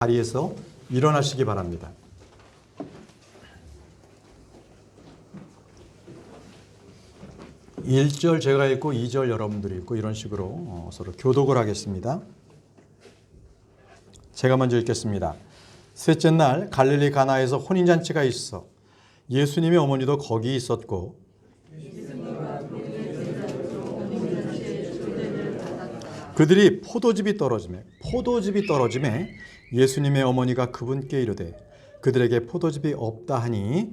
자리에서 일어나시기 바랍니다. 일 절 제가 읽고 2절 여러분들이 읽고 이런 식으로 서로 교독을 하겠습니다. 제가 먼저 읽겠습니다. 셋째 날 갈릴리 가나에서 혼인잔치가 있어 예수님의 어머니도 거기 있었고 그들이 포도즙이 떨어지매 예수님의 어머니가 그분께 이르되 그들에게 포도즙이 없다 하니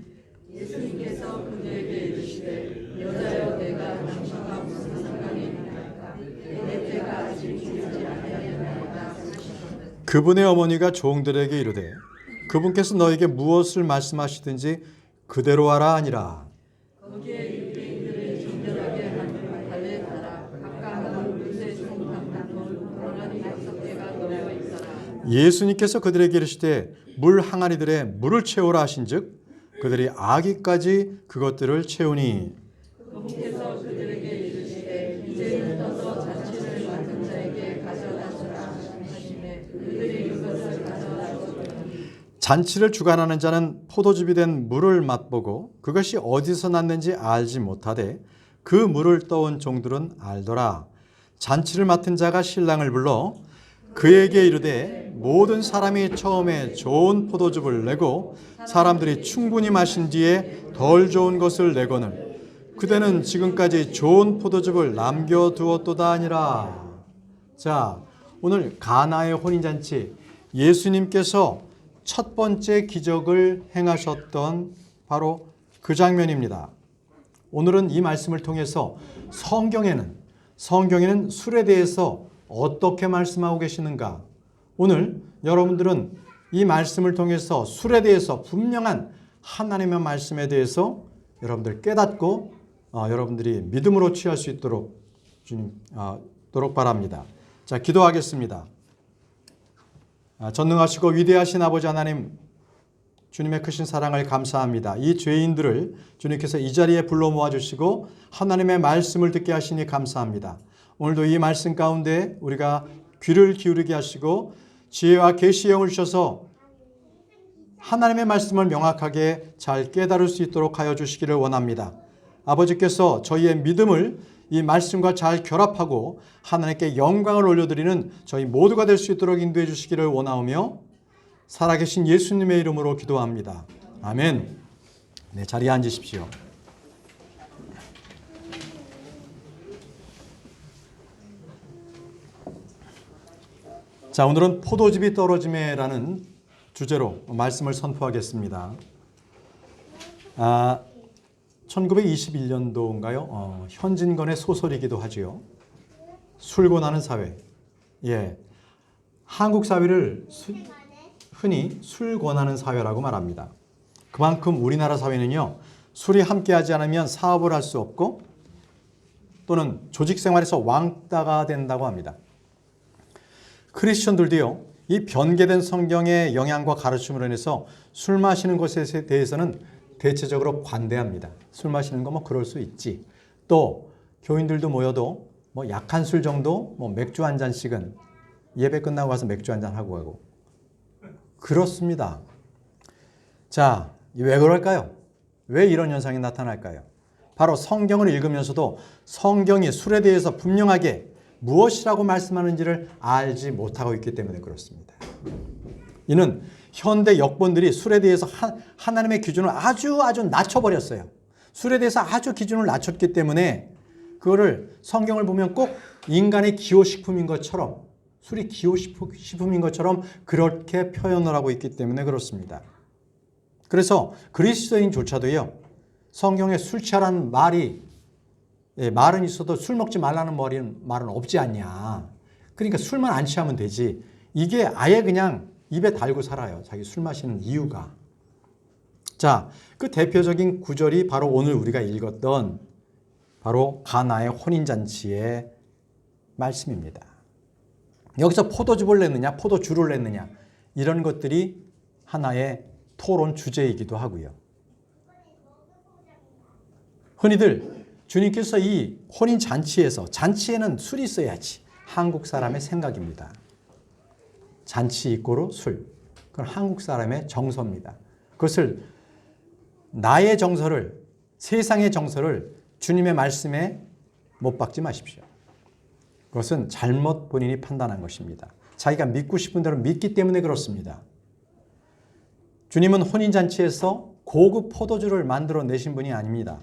예수님께서 그들에게 이르시되 여자여 내가 당신과 무슨 상관이 있나이까 내 때가 아직 이르지 아니하였나이다 하시거늘 그분의 어머니가 종들에게 이르되 그분께서 너에게 무엇을 말씀하시든지 그대로 하라 하니라. 거기에 유대인들의 정결하게 하는 발에 따라 각각 물새 송탕 돌아니 6개가 놓여 있더라. 예수님께서 그들에게 이르시되 물 항아리들에 물을 채우라 하신즉 그들이 아기까지 그것들을 채우니 그분께서 그들에게 이르시되 이제는 떠서 잔치를 맡은 자에게 가져다 주라 하시매 그들이 그것을 가져다 주더니 잔치를 주관하는 자는 포도즙이 된 물을 맛보고 그것이 어디서 났는지 알지 못하되 그 물을 떠온 종들은 알더라. 잔치를 맡은 자가 신랑을 불러 그에게 이르되 모든 사람이 처음에 좋은 포도즙을 내고 사람들이 충분히 마신 뒤에 덜 좋은 것을 내거늘 그대는 지금까지 좋은 포도즙을 남겨두었도다 하니라. 자, 오늘 가나의 혼인잔치 예수님께서 첫 번째 기적을 행하셨던 바로 그 장면입니다. 오늘은 이 말씀을 통해서 성경에는 술에 대해서 어떻게 말씀하고 계시는가? 오늘 여러분들은 이 말씀을 통해서 술에 대해서 분명한 하나님의 말씀에 대해서 여러분들 깨닫고 여러분들이 믿음으로 취할 수 있도록 도록 바랍니다. 자, 기도하겠습니다. 전능하시고 위대하신 아버지 하나님, 주님의 크신 사랑을 감사합니다. 이 죄인들을 주님께서 이 자리에 불러 모아주시고 하나님의 말씀을 듣게 하시니 감사합니다. 오늘도 이 말씀 가운데 우리가 귀를 기울이게 하시고 지혜와 계시의 영을 주셔서 하나님의 말씀을 명확하게 잘 깨달을 수 있도록 하여 주시기를 원합니다. 아버지께서 저희의 믿음을 이 말씀과 잘 결합하고 하나님께 영광을 올려드리는 저희 모두가 될 수 있도록 인도해 주시기를 원하오며 살아계신 예수님의 이름으로 기도합니다. 아멘. 네, 자리에 앉으십시오. 자, 오늘은 포도즙이 떨어짐에라는 주제로 말씀을 선포하겠습니다. 1921년도인가요? 현진건의 소설이기도 하지요. 술 권하는 사회. 예, 한국 사회를 흔히 술 권하는 사회라고 말합니다. 그만큼 우리나라 사회는요, 술이 함께하지 않으면 사업을 할 수 없고 또는 조직 생활에서 왕따가 된다고 합니다. 크리스천들도요, 이 변개된 성경의 영향과 가르침으로 인해서 술 마시는 것에 대해서는 대체적으로 관대합니다. 술 마시는 거 뭐 그럴 수 있지. 또 교인들도 모여도 뭐 약한 술 정도, 뭐 맥주 한 잔씩은 예배 끝나고 가서 맥주 한 잔 하고 가고 그렇습니다. 자, 왜 그럴까요? 왜 이런 현상이 나타날까요? 바로 성경을 읽으면서도 성경이 술에 대해서 분명하게 무엇이라고 말씀하는지를 알지 못하고 있기 때문에 그렇습니다. 이는 현대 역본들이 술에 대해서 하나님의 기준을 아주 낮춰버렸어요. 술에 대해서 아주 기준을 낮췄기 때문에 그거를 성경을 보면 꼭 인간의 기호식품인 것처럼, 술이 기호식품인 것처럼 그렇게 표현을 하고 있기 때문에 그렇습니다. 그래서 그리스도인조차도요, 성경에 술 취하라는 말은 있어도 술 먹지 말라는 말은 없지 않냐. 그러니까 술만 안 취하면 되지. 이게 아예 그냥 입에 달고 살아요. 자기 술 마시는 이유가. 자, 그 대표적인 구절이 바로 오늘 우리가 읽었던 바로 가나의 혼인잔치의 말씀입니다. 여기서 포도즙을 냈느냐, 포도주를 냈느냐, 이런 것들이 하나의 토론 주제이기도 하고요. 흔히들 주님께서 이 혼인잔치에서, 잔치에는 술이 있어야지, 한국 사람의 생각입니다. 잔치 이꼬로 술. 그건 한국 사람의 정서입니다. 그것을 나의 정서를, 세상의 정서를 주님의 말씀에 못 박지 마십시오. 그것은 잘못 본인이 판단한 것입니다. 자기가 믿고 싶은 대로 믿기 때문에 그렇습니다. 주님은 혼인잔치에서 고급 포도주를 만들어 내신 분이 아닙니다.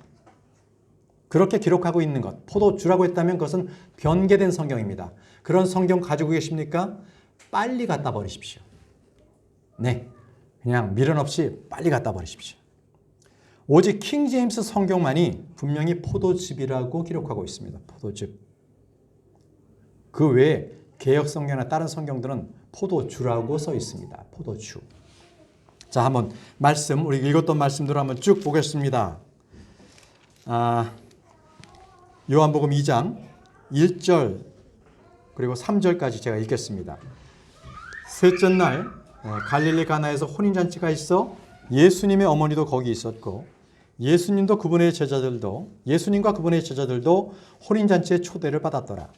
그렇게 기록하고 있는 것, 포도주라고 했다면 그것은 변개된 성경입니다. 그런 성경 가지고 계십니까? 빨리 갖다 버리십시오. 네, 그냥 미련 없이 빨리 갖다 버리십시오. 오직 킹 제임스 성경만이 분명히 포도즙이라고 기록하고 있습니다. 포도즙. 그 외에 개역 성경이나 다른 성경들은 포도주라고 써 있습니다. 포도주. 자, 한번 말씀, 우리 읽었던 말씀들을 한번 쭉 보겠습니다. 요한복음 2장 1절 그리고 3절까지 제가 읽겠습니다. 셋째 날 갈릴리 가나에서 혼인잔치가 있어 예수님의 어머니도 거기 있었고 예수님과 그분의 제자들도 혼인잔치의 초대를 받았더라.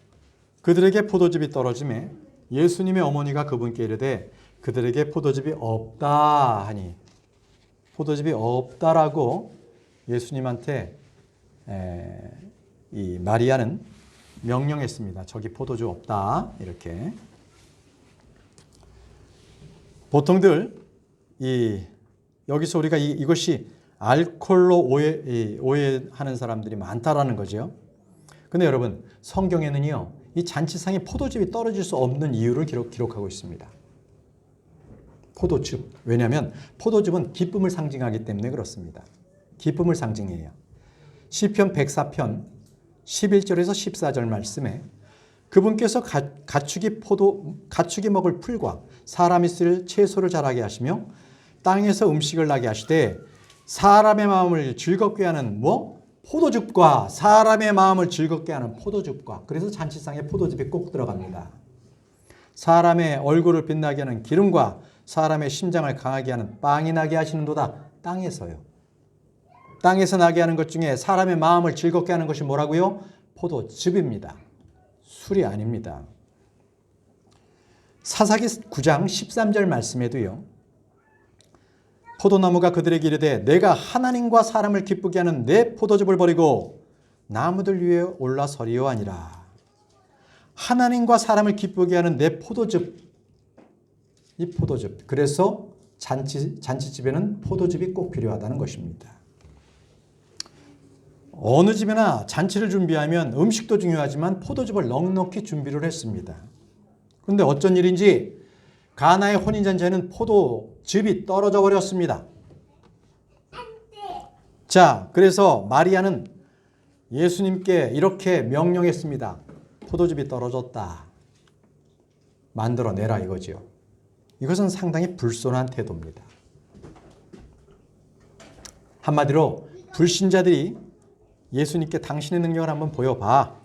그들에게 포도즙이 떨어지매 예수님의 어머니가 그분께 이르되 그들에게 포도즙이 없다 하니, 포도즙이 없다라고 예수님한테 이 마리아는 명령했습니다. 저기 포도주 없다 이렇게. 보통들 여기서 우리가 이것이 알코올로 오해하는 사람들이 많다라는 거죠. 근데 여러분, 성경에는요, 이 잔치상에 포도즙이 떨어질 수 없는 이유를 기록하고 있습니다. 포도즙. 왜냐하면 포도즙은 기쁨을 상징하기 때문에 그렇습니다. 기쁨을 상징해요. 시편 104편 11절에서 14절 말씀에 그분께서 가축이 먹을 풀과 사람이 쓸 채소를 자라게 하시며 땅에서 음식을 나게 하시되 사람의 마음을 즐겁게 하는 포도즙과, 사람의 마음을 즐겁게 하는 포도즙과. 그래서 잔치상에 포도즙이 꼭 들어갑니다. 사람의 얼굴을 빛나게 하는 기름과 사람의 심장을 강하게 하는 빵이 나게 하시는도다. 땅에서요. 땅에서 나게 하는 것 중에 사람의 마음을 즐겁게 하는 것이 뭐라고요? 포도즙입니다. 술이 아닙니다. 사사기 9장 13절 말씀에도요, 포도나무가 그들에게 이르되 내가 하나님과 사람을 기쁘게 하는 내 포도즙을 버리고 나무들 위에 올라서리오 하니라. 하나님과 사람을 기쁘게 하는 내 포도즙, 이 포도즙. 그래서 잔치집에는 포도즙이 꼭 필요하다는 것입니다. 어느 집이나 잔치를 준비하면 음식도 중요하지만 포도즙을 넉넉히 준비를 했습니다. 그런데 어쩐 일인지 가나의 혼인잔치에는 포도즙이 떨어져 버렸습니다. 자, 그래서 마리아는 예수님께 이렇게 명령했습니다. 포도즙이 떨어졌다. 만들어내라 이거지요. 이것은 상당히 불손한 태도입니다. 한마디로 불신자들이 예수님께 당신의 능력을 한번 보여봐.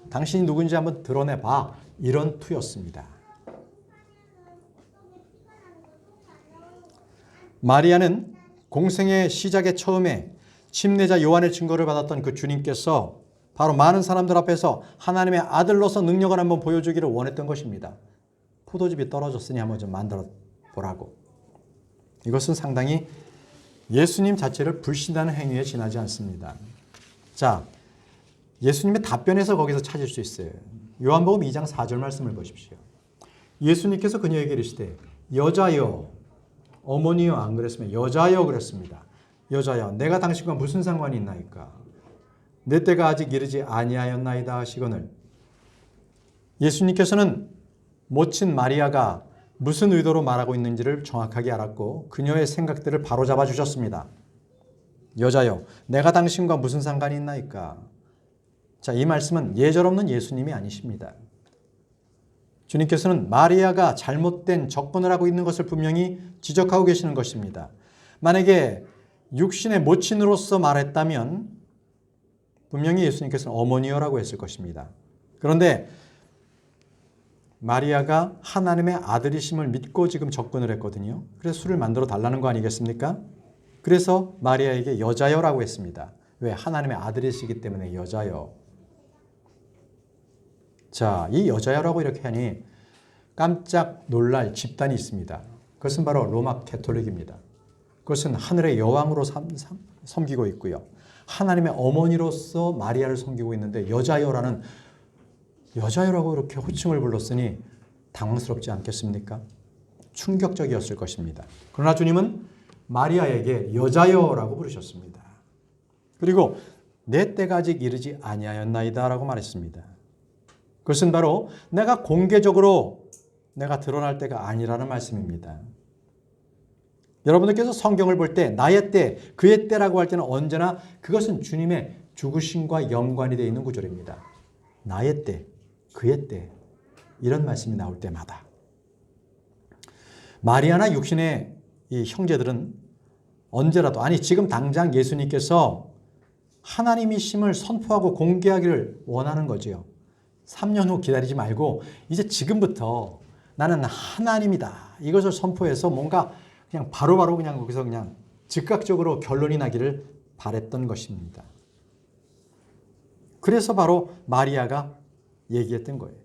당신이 누군지 한번 드러내봐. 이런 투였습니다. 마리아는 공생의 시작의 처음에 침례자 요한의 증거를 받았던 그 주님께서 바로 많은 사람들 앞에서 하나님의 아들로서 능력을 한번 보여주기를 원했던 것입니다. 포도즙이 떨어졌으니 한번 좀 만들어 보라고. 이것은 상당히 예수님 자체를 불신하는 행위에 지나지 않습니다. 자, 예수님의 답변에서 거기서 찾을 수 있어요. 요한복음 2장 4절 말씀을 보십시오. 예수님께서 그녀에게 이르시되 여자여, 어머니여 안 그랬으면 여자여 그랬습니다. 여자여, 내가 당신과 무슨 상관이 있나이까? 내 때가 아직 이르지 아니하였나이다 하시거늘. 예수님께서는 모친 마리아가 무슨 의도로 말하고 있는지를 정확하게 알았고 그녀의 생각들을 바로잡아 주셨습니다. 여자여, 내가 당신과 무슨 상관이 있나이까? 자, 이 말씀은 예절없는 예수님이 아니십니다. 주님께서는 마리아가 잘못된 접근을 하고 있는 것을 분명히 지적하고 계시는 것입니다. 만약에 육신의 모친으로서 말했다면 분명히 예수님께서는 어머니여라고 했을 것입니다. 그런데 마리아가 하나님의 아들이심을 믿고 지금 접근을 했거든요. 그래서 술을 만들어 달라는 거 아니겠습니까? 그래서 마리아에게 여자여라고 했습니다. 왜? 하나님의 아들이시기 때문에 여자여. 자, 이 여자여라고 이렇게 하니 깜짝 놀랄 집단이 있습니다. 그것은 바로 로마 가톨릭입니다. 그것은 하늘의 여왕으로 섬기고 있고요. 하나님의 어머니로서 마리아를 섬기고 있는데 여자여라고 이렇게 호칭을 불렀으니 당황스럽지 않겠습니까? 충격적이었을 것입니다. 그러나 주님은 마리아에게 여자여라고 부르셨습니다. 그리고 내 때가 아직 이르지 아니하였나이다 라고 말했습니다. 그것은 바로 내가 공개적으로 내가 드러날 때가 아니라는 말씀입니다. 여러분들께서 성경을 볼 때 나의 때, 그의 때라고 할 때는 언제나 그것은 주님의 죽으심과 연관이 되어 있는 구절입니다. 나의 때, 그의 때 이런 말씀이 나올 때마다 마리아나 육신의 이 형제들은 언제라도 아니 지금 당장 예수님께서 하나님이심을 선포하고 공개하기를 원하는 거지요. 3년 후 기다리지 말고 이제 지금부터 나는 하나님이다. 이것을 선포해서 뭔가 그냥 바로바로 그냥 거기서 그냥 즉각적으로 결론이 나기를 바랬던 것입니다. 그래서 바로 마리아가 얘기했던 거예요.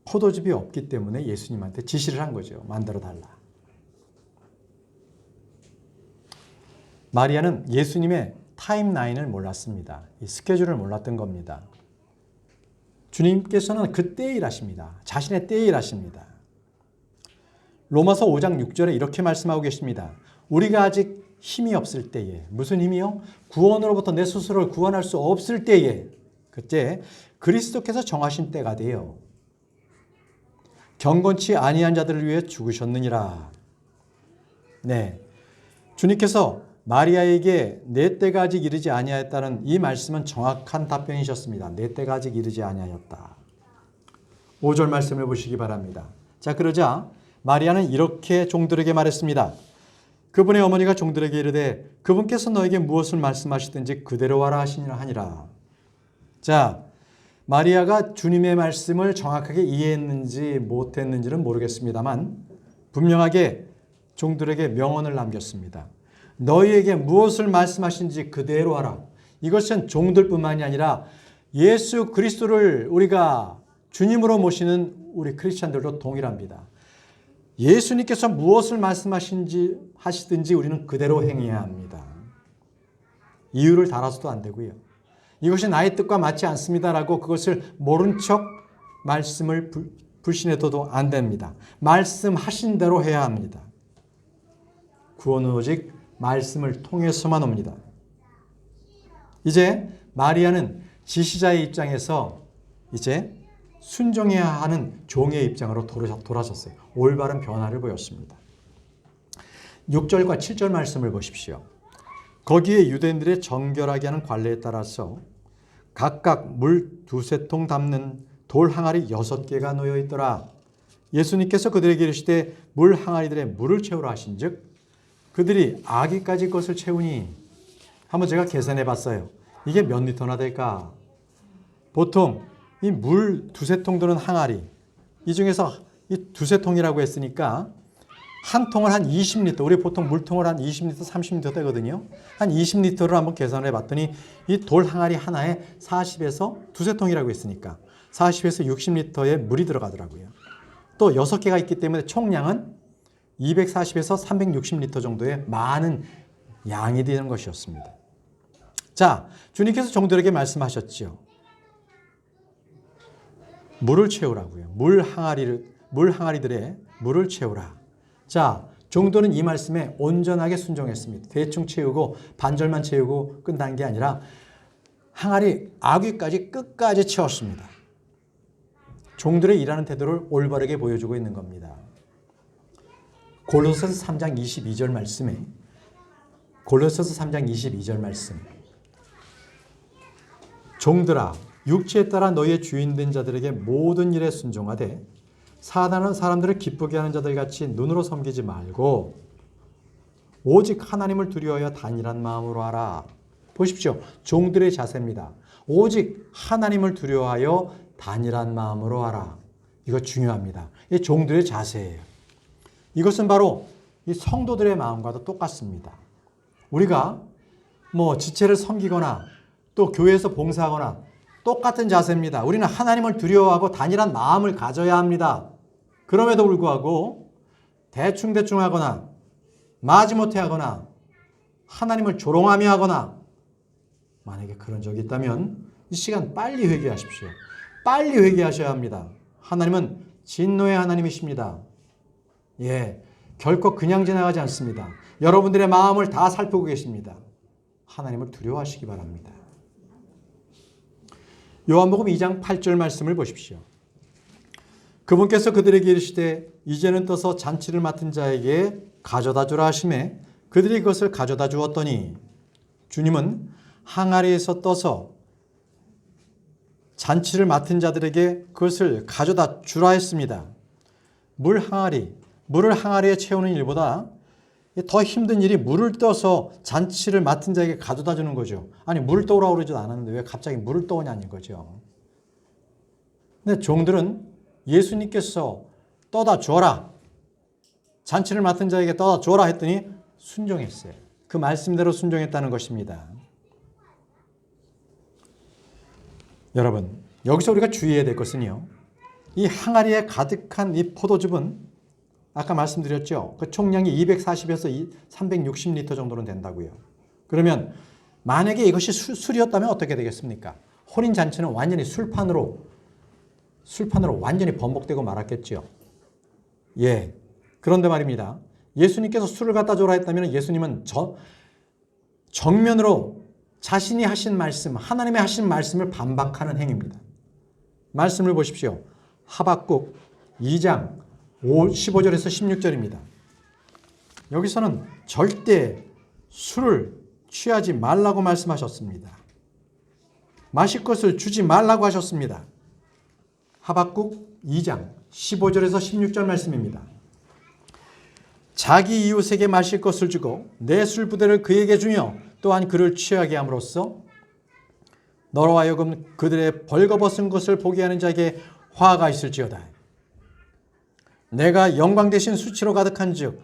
포도즙이 없기 때문에 예수님한테 지시를 한 거죠. 만들어 달라. 마리아는 예수님의 타임라인을 몰랐습니다. 이 스케줄을 몰랐던 겁니다. 주님께서는 그 때에 일하십니다. 자신의 때에 일하십니다. 로마서 5장 6절에 이렇게 말씀하고 계십니다. 우리가 아직 힘이 없을 때에, 무슨 힘이요? 구원으로부터 내 스스로를 구원할 수 없을 때에, 그때 그리스도께서 정하신 때가 되어 경건치 아니한 자들을 위해 죽으셨느니라. 네, 주님께서 마리아에게 내 때가 아직 이르지 아니하였다는 이 말씀은 정확한 답변이셨습니다. 내 때가 아직 이르지 아니하였다. 5절 말씀을 보시기 바랍니다. 자, 그러자 마리아는 이렇게 종들에게 말했습니다. 그분의 어머니가 종들에게 이르되 그분께서 너에게 무엇을 말씀하시든지 그대로 하라 하시니라. 자, 마리아가 주님의 말씀을 정확하게 이해했는지 못했는지는 모르겠습니다만 분명하게 종들에게 명언을 남겼습니다. 너희에게 무엇을 말씀하신지 그대로 하라. 이것은 종들뿐만이 아니라 예수 그리스도를 우리가 주님으로 모시는 우리 크리스찬들도 동일합니다. 예수님께서 무엇을 하시든지 우리는 그대로 행해야 합니다. 이유를 달아서도 안 되고요. 이것이 나의 뜻과 맞지 않습니다라고 그것을 모른 척 말씀을 불신해도 안 됩니다. 말씀하신 대로 해야 합니다. 구원은 오직 말씀을 통해서만 옵니다. 이제 마리아는 지시자의 입장에서 이제 순종해야 하는 종의 입장으로 돌아섰어요. 올바른 변화를 보였습니다. 6절과 7절 말씀을 보십시오. 거기에 유대인들의 정결하게 하는 관례에 따라서 각각 물 2-3통 담는 돌 항아리 6개가 놓여 있더라. 예수님께서 그들에게 이르시되 물 항아리들의 물을 채우라 하신즉 그들이 아기까지 것을 채우니 한번 제가 계산해 봤어요. 이게 몇 리터나 될까? 보통 이 물 2-3통 드는 항아리 이 중에서 이 2-3통이라고 했으니까 한 통을 한 20리터, 우리 보통 물통을 한 20리터, 30리터 되거든요. 한 20리터를 한번 계산해 봤더니 이 돌 항아리 하나에 40에서 2-3통이라고 했으니까 40에서 60리터의 물이 들어가더라고요. 또 6개가 있기 때문에 총량은 240에서 360리터 정도의 많은 양이 되는 것이었습니다. 자, 주님께서 종들에게 말씀하셨죠. 물을 채우라고요. 물 항아리들의 물을 채우라. 자, 종들은 이 말씀에 온전하게 순종했습니다. 대충 채우고 반절만 채우고 끝난 게 아니라 항아리 아귀까지 끝까지 채웠습니다. 종들의 일하는 태도를 올바르게 보여주고 있는 겁니다. 골로새서 3장 22절 말씀에 골로새서 3장 22절 말씀 종들아 육체에 따라 너희의 주인된 자들에게 모든 일에 순종하되 사단은 사람들을 기쁘게 하는 자들 같이 눈으로 섬기지 말고 오직 하나님을 두려워하여 단일한 마음으로 하라. 보십시오. 종들의 자세입니다. 오직 하나님을 두려워하여 단일한 마음으로 하라. 이거 중요합니다. 이 종들의 자세예요. 이것은 바로 이 성도들의 마음과도 똑같습니다. 우리가 뭐 지체를 섬기거나 또 교회에서 봉사하거나 똑같은 자세입니다. 우리는 하나님을 두려워하고 단일한 마음을 가져야 합니다. 그럼에도 불구하고 대충대충 하거나 마지못해 하거나 하나님을 조롱하며 하거나 만약에 그런 적이 있다면 이 시간 빨리 회개하십시오. 빨리 회개하셔야 합니다. 하나님은 진노의 하나님이십니다. 예, 결코 그냥 지나가지 않습니다. 여러분들의 마음을 다 살피고 계십니다. 하나님을 두려워하시기 바랍니다. 요한복음 2장 8절 말씀을 보십시오. 그분께서 그들에게 이르시되 이제는 떠서 잔치를 맡은 자에게 가져다 주라 하시매 그들이 그것을 가져다 주었더니 주님은 항아리에서 떠서 잔치를 맡은 자들에게 그것을 가져다 주라 했습니다. 물을 항아리에 채우는 일보다 더 힘든 일이 물을 떠서 잔치를 맡은 자에게 가져다 주는 거죠. 아니 물을 떠오라고 그러지도 않았는데 왜 갑자기 물을 떠오냐는 거죠. 근데 종들은 예수님께서 떠다 주어라, 잔치를 맡은 자에게 떠다 주어라 했더니 순종했어요. 그 말씀대로 순종했다는 것입니다. 여러분, 여기서 우리가 주의해야 될 것은요, 이 항아리에 가득한 이 포도즙은 아까 말씀드렸죠. 그 총량이 240에서 360리터 정도는 된다고요. 그러면 만약에 이것이 술이었다면 어떻게 되겠습니까? 혼인잔치는 완전히 술판으로 완전히 번복되고 말았겠죠. 예. 그런데 말입니다. 예수님께서 술을 갖다 줘라 했다면 예수님은 정면으로 자신이 하신 말씀, 하나님의 하신 말씀을 반박하는 행위입니다. 말씀을 보십시오. 하박국 2장 15절에서 16절입니다. 여기서는 절대 술을 취하지 말라고 말씀하셨습니다. 마실 것을 주지 말라고 하셨습니다. 하박국 2장 15절에서 16절 말씀입니다. 자기 이웃에게 마실 것을 주고 내 술부대를 그에게 주며 또한 그를 취하게 함으로써 너로 하여금 그들의 벌거벗은 것을 보게 하는 자에게 화가 있을지어다. 내가 영광 대신 수치로 가득한 즉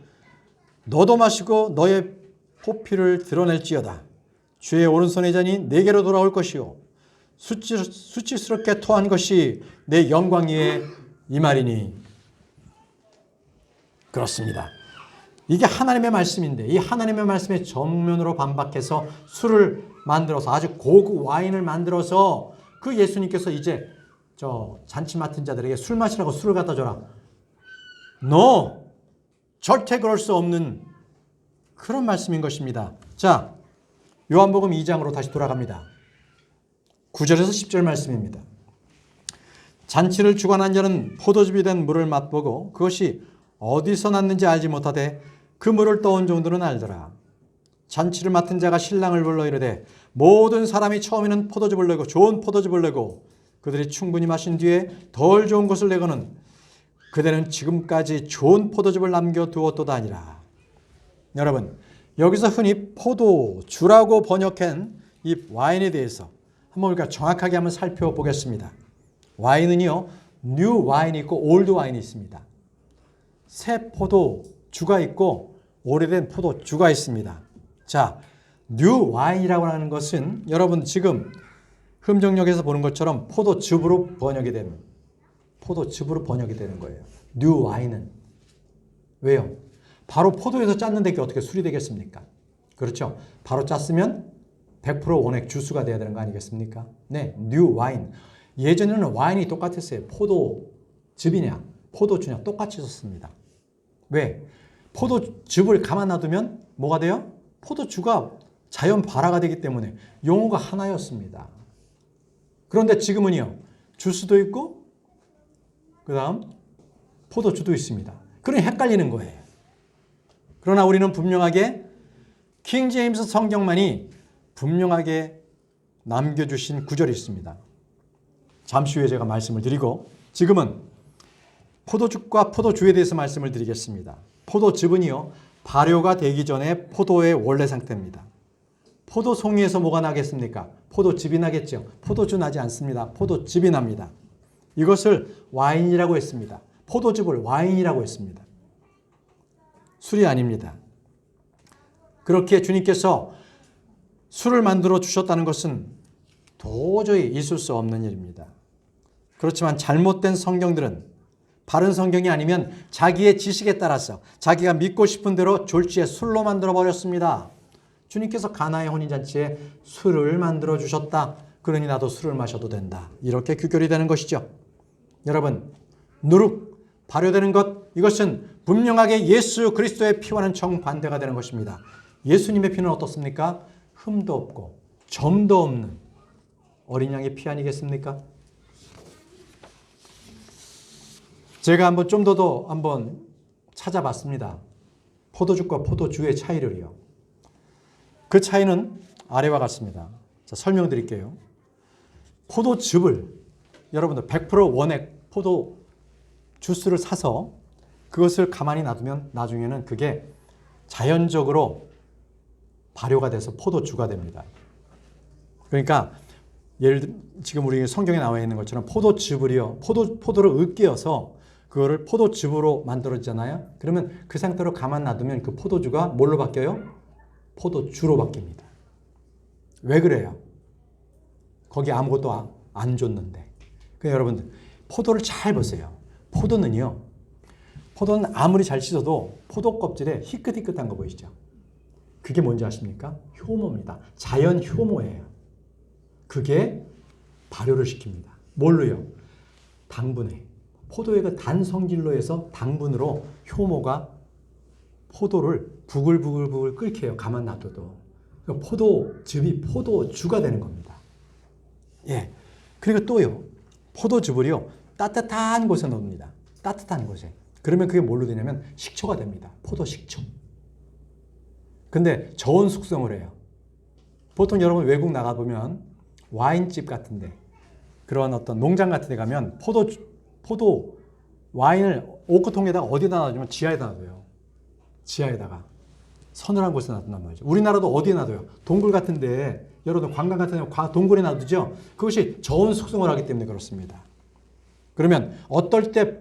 너도 마시고 너의 포피를 드러낼지어다. 주의 오른손의 잔이 내게로 돌아올 것이요 수치스럽게 토한 것이 내 영광이에 이 말이니. 그렇습니다. 이게 하나님의 말씀인데 이 하나님의 말씀에 정면으로 반박해서 술을 만들어서 아주 고급 와인을 만들어서 그 예수님께서 이제 저 잔치 맡은 자들에게 술 마시라고 술을 갖다 줘라. No! 절대 그럴 수 없는 그런 말씀인 것입니다. 자, 요한복음 2장으로 다시 돌아갑니다. 9절에서 10절 말씀입니다. 잔치를 주관한 자는 포도즙이 된 물을 맛보고 그것이 어디서 났는지 알지 못하되 그 물을 떠온 종들은 알더라. 잔치를 맡은 자가 신랑을 불러 이르되 모든 사람이 처음에는 포도즙을 내고 좋은 포도즙을 내고 그들이 충분히 마신 뒤에 덜 좋은 것을 내고는 그대는 지금까지 좋은 포도즙을 남겨두었도다 아니라. 여러분, 여기서 흔히 포도주라고 번역한 이 와인에 대해서 한번 우리가 정확하게 한번 살펴보겠습니다. 와인은요, 뉴 와인이 있고 올드 와인이 있습니다. 새 포도주가 있고 오래된 포도주가 있습니다. 자, 뉴 와인이라고 하는 것은 여러분 지금 흠정역에서 보는 것처럼 포도즙으로 번역이 되는 거예요. 뉴 와인은. 왜요? 바로 포도에서 짰는데 그게 어떻게 술이 되겠습니까? 그렇죠. 바로 짰으면 100% 원액 주스가 돼야 되는 거 아니겠습니까? 네, 뉴 와인. 예전에는 와인이 똑같았어요. 포도즙이냐 포도주냐 똑같이 썼습니다. 왜? 포도즙을 가만 놔두면 뭐가 돼요? 포도주가 자연 발화가 되기 때문에 용어가 하나였습니다. 그런데 지금은요, 주스도 있고 그 다음 포도주도 있습니다. 그러니 헷갈리는 거예요. 그러나 우리는 분명하게 킹 제임스 성경만이 분명하게 남겨주신 구절이 있습니다. 잠시 후에 제가 말씀을 드리고 지금은 포도즙과 포도주에 대해서 말씀을 드리겠습니다. 포도즙은요, 발효가 되기 전에 포도의 원래 상태입니다. 포도송이에서 뭐가 나겠습니까? 포도즙이 나겠죠. 포도주 나지 않습니다. 포도즙이 납니다. 이것을 와인이라고 했습니다. 포도즙을 와인이라고 했습니다. 술이 아닙니다. 그렇게 주님께서 술을 만들어 주셨다는 것은 도저히 있을 수 없는 일입니다. 그렇지만 잘못된 성경들은 바른 성경이 아니면 자기의 지식에 따라서 자기가 믿고 싶은 대로 졸지에 술로 만들어 버렸습니다. 주님께서 가나의 혼인잔치에 술을 만들어 주셨다. 그러니 나도 술을 마셔도 된다. 이렇게 규결이 되는 것이죠. 여러분, 누룩, 발효되는 것, 이것은 분명하게 예수 그리스도의 피와는 정반대가 되는 것입니다. 예수님의 피는 어떻습니까? 흠도 없고 점도 없는 어린 양의 피 아니겠습니까? 제가 한번 좀 더 한번 찾아봤습니다. 포도주과 포도주의 차이를요. 그 차이는 아래와 같습니다. 자, 설명드릴게요. 포도즙을 여러분들 100% 원액 포도 주스를 사서 그것을 가만히 놔두면 나중에는 그게 자연적으로 발효가 돼서 포도주가 됩니다. 그러니까 예를 들어 지금 우리 성경에 나와 있는 것처럼 포도즙을요. 포도를 으깨어서 그거를 포도즙으로 만들어지잖아요. 그러면 그 상태로 가만 놔두면 그 포도주가 뭘로 바뀌어요? 포도주로 바뀝니다. 왜 그래요? 거기 아무것도 안 줬는데. 그러니까 여러분들 포도를 잘 보세요. 포도는 아무리 잘 씻어도 포도 껍질에 희끗희끗한 거 보이시죠? 그게 뭔지 아십니까? 효모입니다. 자연 효모예요. 그게 발효를 시킵니다. 뭘로요? 당분에. 포도의 그 단 성질로 해서 당분으로 효모가 포도를 부글부글 끓게 해요. 가만 놔둬도. 그러니까 포도즙이 포도주가 되는 겁니다. 예. 그리고 또요. 포도즙을요. 따뜻한 곳에 넣습니다. 따뜻한 곳에. 그러면 그게 뭘로 되냐면 식초가 됩니다. 포도 식초. 근데 저온 숙성을 해요. 보통 여러분 외국 나가보면 와인집 같은데 그런 어떤 농장 같은 데 가면 포도 와인을 오크통에다가 어디다 놔주면 지하에다 놔둬요. 지하에다가. 서늘한 곳에 놔둔단 말이죠. 우리나라도 어디에 놔둬요? 동굴 같은데 여러분 관광 같은 데 동굴에 놔두죠. 그것이 저온 숙성을 하기 때문에 그렇습니다. 그러면 어떨 때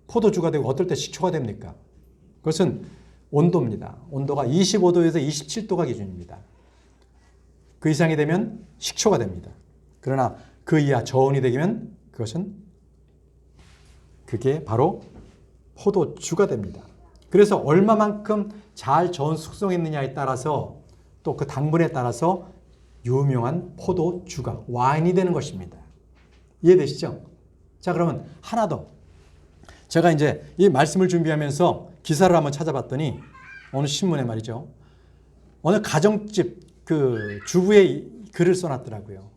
포도주가 되고 어떨 때 식초가 됩니까? 그것은 온도입니다. 온도가 25도에서 27도가 기준입니다. 그 이상이 되면 식초가 됩니다. 그러나 그 이하 저온이 되면 그게 바로 포도주가 됩니다. 그래서 얼마만큼 잘 저온 숙성했느냐에 따라서 또 그 당분에 따라서 유명한 포도주가 와인이 되는 것입니다. 이해되시죠? 자, 그러면 하나 더. 제가 이제 이 말씀을 준비하면서 기사를 한번 찾아봤더니 어느 신문에 말이죠. 어느 가정집 그 주부의 글을 써놨더라고요.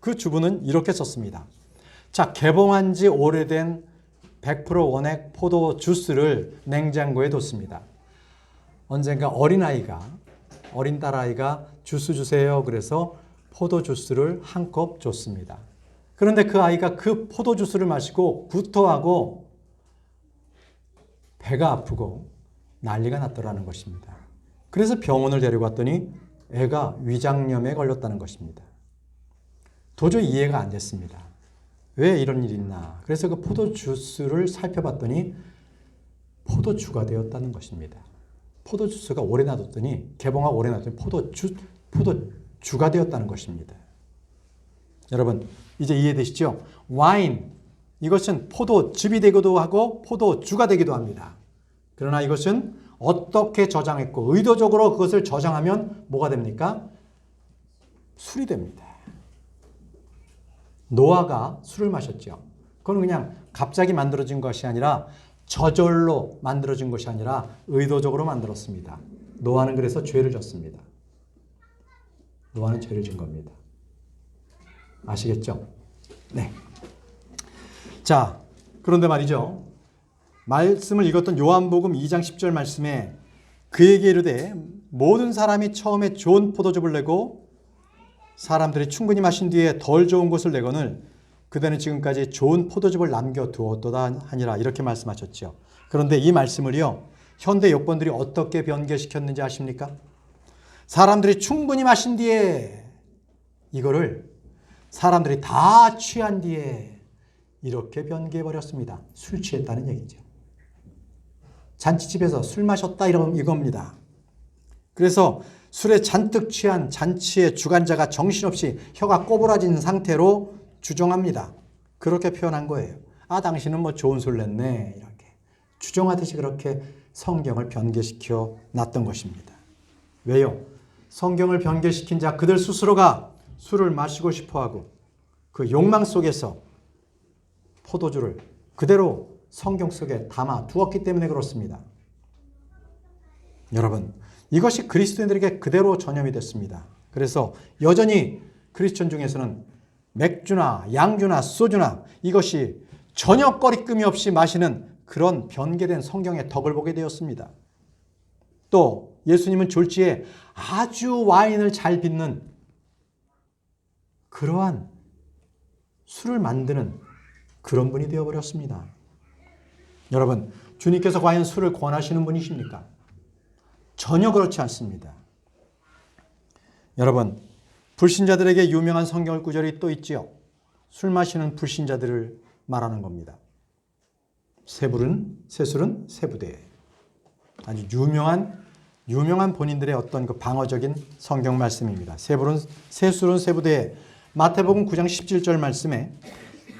그 주부는 이렇게 썼습니다. 자, 개봉한 지 오래된 100% 원액 포도 주스를 냉장고에 뒀습니다. 언젠가 어린 딸아이가 주스 주세요. 그래서 포도 주스를 한 컵 줬습니다. 그런데 그 아이가 그 포도 주스를 마시고 구토하고 배가 아프고 난리가 났더라는 것입니다. 그래서 병원을 데려갔더니 애가 위장염에 걸렸다는 것입니다. 도저히 이해가 안 됐습니다. 왜 이런 일이 있나? 그래서 그 포도 주스를 살펴봤더니 포도주가 되었다는 것입니다. 포도 주스가 오래 놔뒀더니 개봉하고 오래 놔뒀더니 포도주가 되었다는 것입니다. 여러분 이제 이해되시죠? 와인 이것은 포도즙이 되기도 하고 포도주가 되기도 합니다. 그러나 이것은 어떻게 저장했고 의도적으로 그것을 저장하면 뭐가 됩니까? 술이 됩니다. 노아가 술을 마셨죠. 그건 그냥 갑자기 만들어진 것이 아니라 저절로 만들어진 것이 아니라 의도적으로 만들었습니다. 노아는 그래서 죄를 졌습니다. 노아는 죄를 진 겁니다. 아시겠죠? 네. 자, 그런데 말이죠. 말씀을 읽었던 요한복음 2장 10절 말씀에 그에게 이르되 모든 사람이 처음에 좋은 포도즙을 내고 사람들이 충분히 마신 뒤에 덜 좋은 것을 내거늘 그대는 지금까지 좋은 포도즙을 남겨두었도다 하니라 이렇게 말씀하셨죠. 그런데 이 말씀을요. 현대 역본들이 어떻게 변개시켰는지 아십니까? 사람들이 충분히 마신 뒤에 이거를 사람들이 다 취한 뒤에 이렇게 변개해버렸습니다. 술 취했다는 얘기죠. 잔치집에서 술 마셨다 이겁니다. 그래서 술에 잔뜩 취한 잔치의 주관자가 정신없이 혀가 꼬부라진 상태로 주정합니다. 그렇게 표현한 거예요. 아, 당신은 뭐 좋은 소리 냈네. 이렇게 주정하듯이 그렇게 성경을 변개시켜 놨던 것입니다. 왜요? 성경을 변개시킨 자 그들 스스로가 술을 마시고 싶어하고 그 욕망 속에서 포도주를 그대로 성경 속에 담아 두었기 때문에 그렇습니다. 여러분, 이것이 그리스도인들에게 그대로 전염이 됐습니다. 그래서 여전히 크리스천 중에서는 맥주나 양주나 소주나 이것이 전혀 꺼리낌이 없이 마시는 그런 변개된 성경의 덕을 보게 되었습니다. 또 예수님은 졸지에 아주 와인을 잘 빚는 그러한 술을 만드는 그런 분이 되어버렸습니다. 여러분, 주님께서 과연 술을 권하시는 분이십니까? 전혀 그렇지 않습니다. 여러분, 불신자들에게 유명한 성경 구절이 또 있지요. 술 마시는 불신자들을 말하는 겁니다. 새술은 새부대. 아주 유명한 본인들의 어떤 그 방어적인 성경 말씀입니다. 새술은 새부대. 마태복음 9장 17절 말씀에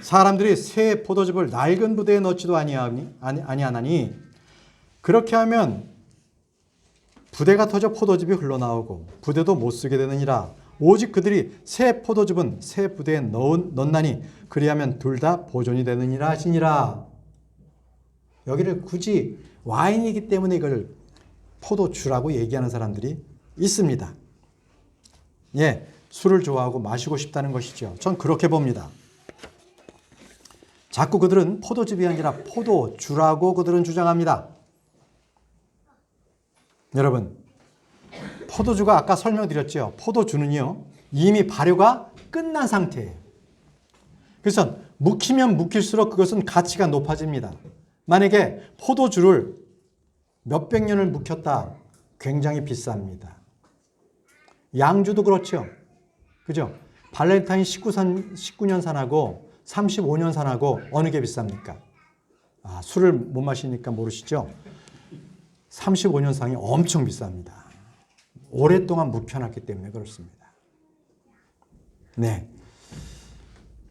사람들이 새 포도즙을 낡은 부대에 넣지도 아니하나니 그렇게 하면 부대가 터져 포도즙이 흘러나오고 부대도 못 쓰게 되느니라. 오직 그들이 새 포도즙은 새 부대에 넣나니 그리하면 둘 다 보존이 되느니라 하시니라. 여기를 굳이 와인이기 때문에 이걸 포도주라고 얘기하는 사람들이 있습니다. 예, 술을 좋아하고 마시고 싶다는 것이죠. 전 그렇게 봅니다. 자꾸 그들은 포도즙이 아니라 포도주라고 그들은 주장합니다. 여러분, 포도주가 아까 설명드렸죠. 포도주는요, 이미 발효가 끝난 상태예요. 그래서 묵히면 묵힐수록 그것은 가치가 높아집니다. 만약에 포도주를 몇백 년을 묵혔다, 굉장히 비쌉니다. 양주도 그렇죠. 그죠? 발렌타인 19년 산하고 35년 산하고 어느 게 비쌉니까? 아, 술을 못 마시니까 모르시죠? 35년 상이 엄청 비쌉니다. 오랫동안 묵혀놨기 때문에 그렇습니다. 네.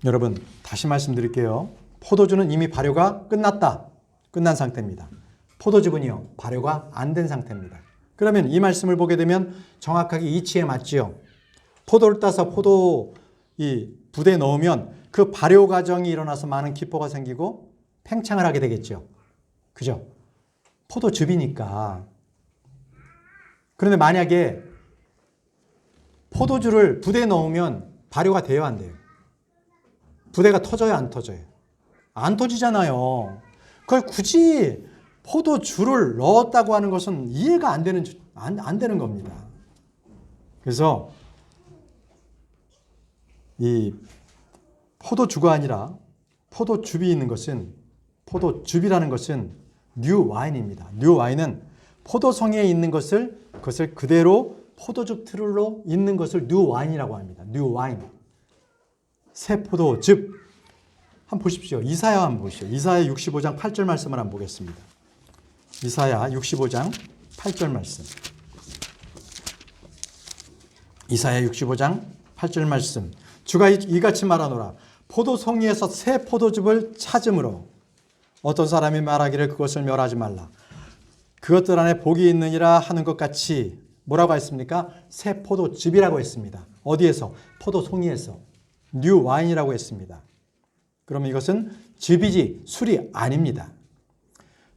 여러분, 다시 말씀드릴게요. 포도주는 이미 발효가 끝난 상태입니다. 포도즙은요, 발효가 안 된 상태입니다. 그러면 이 말씀을 보게 되면 정확하게 이치에 맞지요. 포도를 따서 이 부대에 넣으면 그 발효 과정이 일어나서 많은 기포가 생기고 팽창을 하게 되겠죠. 그죠? 포도즙이니까. 그런데 만약에 포도주를 부대에 넣으면 발효가 돼요, 안 돼요? 부대가 터져요, 안 터져요? 안 터지잖아요. 그걸 굳이 포도주를 넣었다고 하는 것은 이해가 안 되는 겁니다. 그래서 이 포도주가 아니라 포도즙이라는 것은 뉴 와인입니다. 뉴 와인은 포도송이에 있는 그것을 그대로 포도즙 틀로 있는 것을 뉴 와인이라고 합니다. 뉴 와인. 새 포도즙. 한번 보십시오. 이사야 한번 보시죠. 이사야 65장 8절 말씀을 한번 보겠습니다. 이사야 65장 8절 말씀. 이사야 65장 8절 말씀. 주가 이같이 말하노라. 포도송이에서 새 포도즙을 찾음으로 어떤 사람이 말하기를 그것을 멸하지 말라. 그것들 안에 복이 있느니라 하는 것 같이 뭐라고 했습니까? 새 포도즙이라고 했습니다. 어디에서? 포도송이에서. 뉴 와인이라고 했습니다. 그러면 이것은 즙이지 술이 아닙니다.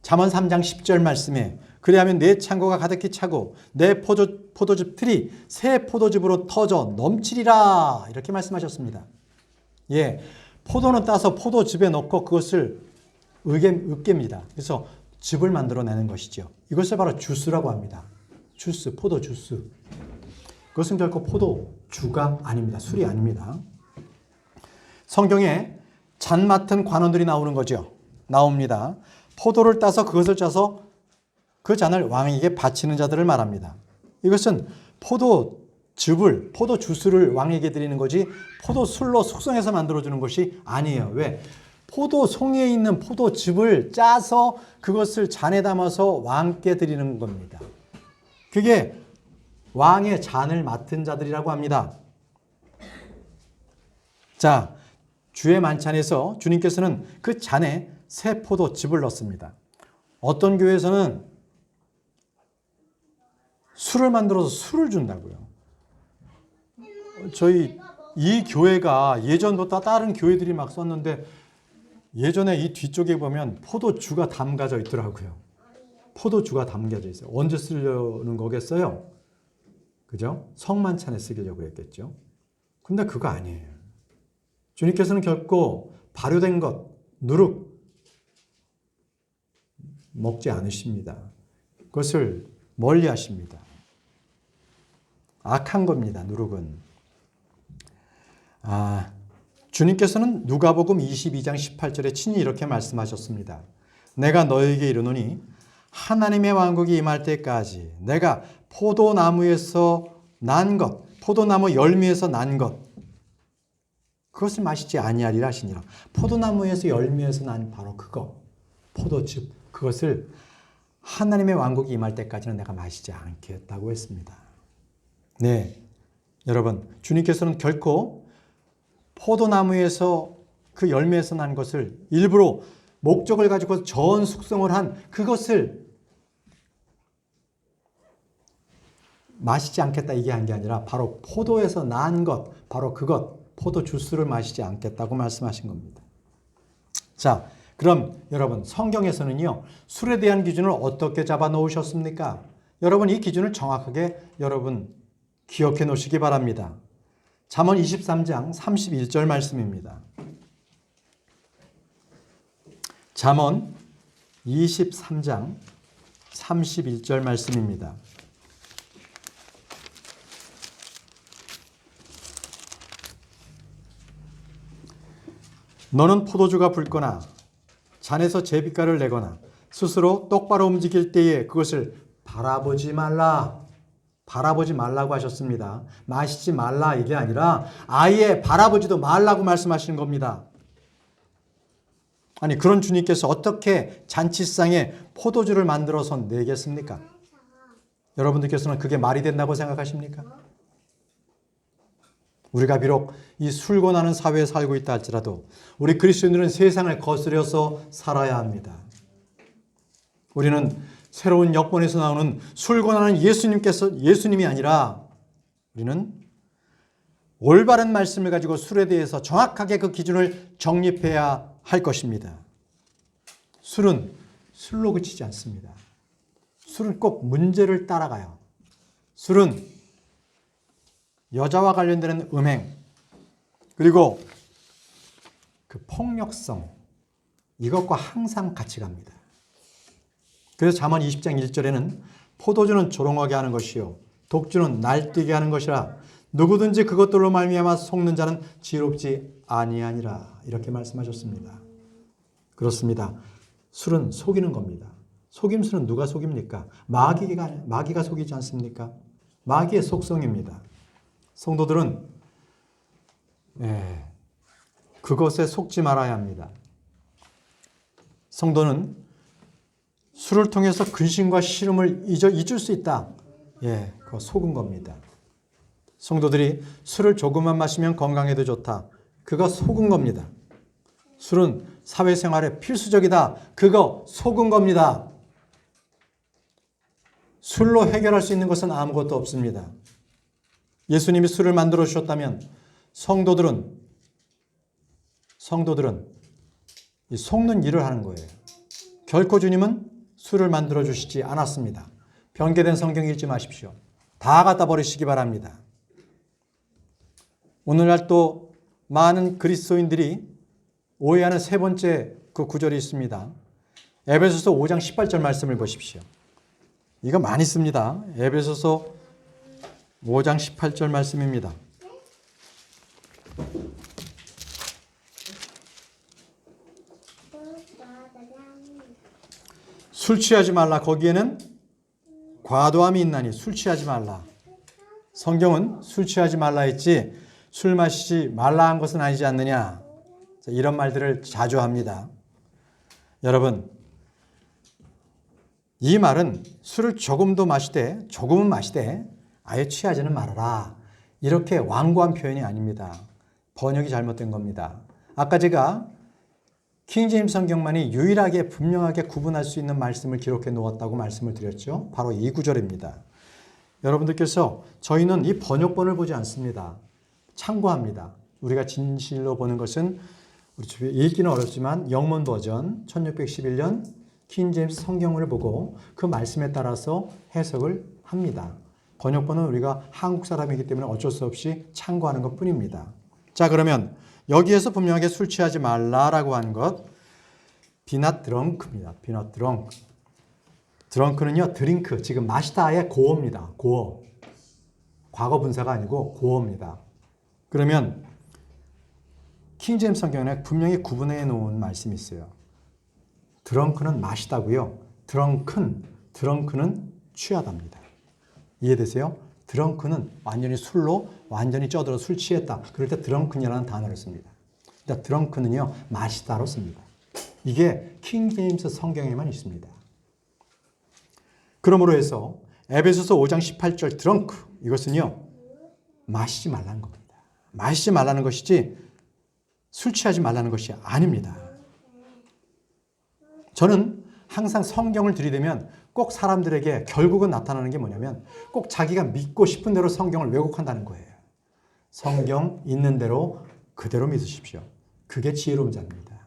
잠언 3장 10절 말씀에 그리하면 내 창고가 가득히 차고 내 포도즙 틀이 새 포도즙으로 터져 넘치리라 이렇게 말씀하셨습니다. 예, 포도는 따서 포도즙에 넣고 그것을 으깹니다. 그래서 즙을 만들어내는 것이죠. 이것을 바로 주스라고 합니다. 주스, 포도 주스. 그것은 결코 포도주가 아닙니다. 술이 아닙니다. 성경에 잔 맡은 관원들이 나오는 거죠. 나옵니다. 포도를 따서 그것을 짜서 그 잔을 왕에게 바치는 자들을 말합니다. 이것은 포도즙을, 포도주스를 왕에게 드리는 거지 포도술로 숙성해서 만들어주는 것이 아니에요. 왜? 포도송이에 있는 포도즙을 짜서 그것을 잔에 담아서 왕께 드리는 겁니다. 그게 왕의 잔을 맡은 자들이라고 합니다. 자, 주의 만찬에서 주님께서는 그 잔에 새 포도즙을 넣습니다. 어떤 교회에서는 술을 만들어서 술을 준다고요. 저희 이 교회가 예전부터 다른 교회들이 막 썼는데 예전에 이 뒤쪽에 보면 포도주가 담가져 있더라고요. 포도주가 담겨져 있어요. 언제 쓰려는 거겠어요? 그죠? 성만찬에 쓰려고 했겠죠. 근데 그거 아니에요. 주님께서는 결코 발효된 것, 누룩 먹지 않으십니다. 그것을 멀리 하십니다. 악한 겁니다. 누룩은. 주님께서는 누가복음 22장 18절에 친히 이렇게 말씀하셨습니다. 내가 너에게 이르노니 하나님의 왕국이 임할 때까지 내가 포도나무에서 난 것, 포도나무 열매에서 난 것, 그것을 마시지 아니하리라 하시니라. 포도나무에서 열매에서 난 바로 그거, 포도즙, 그것을 하나님의 왕국이 임할 때까지는 내가 마시지 않겠다고 했습니다. 네, 여러분, 주님께서는 결코 포도나무에서 그 열매에서 난 것을 일부러 목적을 가지고 저온 숙성을 한 그것을 마시지 않겠다 이게 한 게 아니라 바로 포도에서 난 것, 바로 그것, 포도 주스를 마시지 않겠다고 말씀하신 겁니다. 자, 그럼 여러분 성경에서는요 술에 대한 기준을 어떻게 잡아 놓으셨습니까? 여러분 이 기준을 정확하게 여러분 기억해 놓으시기 바랍니다. 잠언 23장 31절 말씀입니다. 잠언 23장 31절 말씀입니다. 너는 포도주가 붉거나 잔에서 제빛깔을 내거나 스스로 똑바로 움직일 때에 그것을 바라보지 말라. 바라보지 말라고 하셨습니다. 마시지 말라 이게 아니라 아예 바라보지도 말라고 말씀하시는 겁니다. 아니 그런 주님께서 어떻게 잔치상에 포도주를 만들어서 내겠습니까? 여러분들께서는 그게 말이 된다고 생각하십니까? 우리가 비록 이 술권하는 사회에 살고 있다 할지라도 우리 그리스도인들은 세상을 거스려서 살아야 합니다. 우리는 새로운 역본에서 나오는 술권하는 예수님이 아니라 우리는 올바른 말씀을 가지고 술에 대해서 정확하게 그 기준을 정립해야 할 것입니다. 술은 술로 그치지 않습니다. 술은 꼭 문제를 따라가요. 술은 여자와 관련되는 음행 그리고 그 폭력성 이것과 항상 같이 갑니다. 그래서 잠언 20장 1절에는 포도주는 조롱하게 하는 것이요 독주는 날뛰게 하는 것이라 누구든지 그것들로 말미암아 속는 자는 지혜롭지 아니하니라 이렇게 말씀하셨습니다. 그렇습니다. 술은 속이는 겁니다. 속임수는 누가 속입니까? 마귀가 속이지 않습니까? 마귀의 속성입니다. 성도들은 그것에 속지 말아야 합니다. 성도는 술을 통해서 근심과 시름을 잊을 수 있다. 그거 속은 겁니다. 성도들이 술을 조금만 마시면 건강에도 좋다. 그거 속은 겁니다. 술은 사회생활에 필수적이다. 그거 속은 겁니다. 술로 해결할 수 있는 것은 아무것도 없습니다. 예수님이 술을 만들어 주셨다면 성도들은 이 속는 일을 하는 거예요. 결코 주님은 술을 만들어 주시지 않았습니다. 변개된 성경 읽지 마십시오. 다 갖다 버리시기 바랍니다. 오늘날 또 많은 그리스도인들이 오해하는 세 번째 그 구절이 있습니다. 에베소서 5장 18절 말씀을 보십시오. 이거 많이 씁니다. 에베소서 5장 18절 말씀입니다. 술 취하지 말라. 거기에는 과도함이 있나니 술 취하지 말라. 성경은 술 취하지 말라 했지 술 마시지 말라 한 것은 아니지 않느냐. 이런 말들을 자주 합니다. 여러분, 이 말은 술을 조금은 마시되 아예 취하지는 말아라. 이렇게 완고한 표현이 아닙니다. 번역이 잘못된 겁니다. 아까 제가 킹제임스 성경만이 유일하게 분명하게 구분할 수 있는 말씀을 기록해 놓았다고 말씀을 드렸죠. 바로 이 구절입니다. 여러분들께서 저희는 이 번역본을 보지 않습니다. 참고합니다. 우리가 진실로 보는 것은 우리 집에 읽기는 어렵지만 영문 버전 1611년 킹제임스 성경을 보고 그 말씀에 따라서 해석을 합니다. 번역본은 우리가 한국 사람이기 때문에 어쩔 수 없이 참고하는 것 뿐입니다. 자, 그러면 여기에서 분명하게 술 취하지 말라라고 한 것, be not drunk입니다. be not drunk. drunk는요, 드링크, 지금 마시다의 고어입니다. 고어. 과거 분사가 아니고 고어입니다. 그러면 킹제임스 성경에 분명히 구분해 놓은 말씀이 있어요. drunk는 마시다고요. drunk는 취하답니다. 이해되세요? drunk는 완전히 술로 완전히 쪄들어 술 취했다. 그럴 때 drunk이라는 단어를 씁니다. 그러니까 drunk는요, 마시다로 씁니다. 이게 킹제임스 성경에만 있습니다. 그러므로 해서 에베소서 5장 18절 drunk 이것은요, 마시지 말라는 겁니다. 마시지 말라는 것이지 술 취하지 말라는 것이 아닙니다. 저는 항상 성경을 들이대면 꼭 사람들에게 결국은 나타나는 게 뭐냐면 꼭 자기가 믿고 싶은 대로 성경을 왜곡한다는 거예요. 성경 있는 대로 그대로 믿으십시오. 그게 지혜로운 자입니다.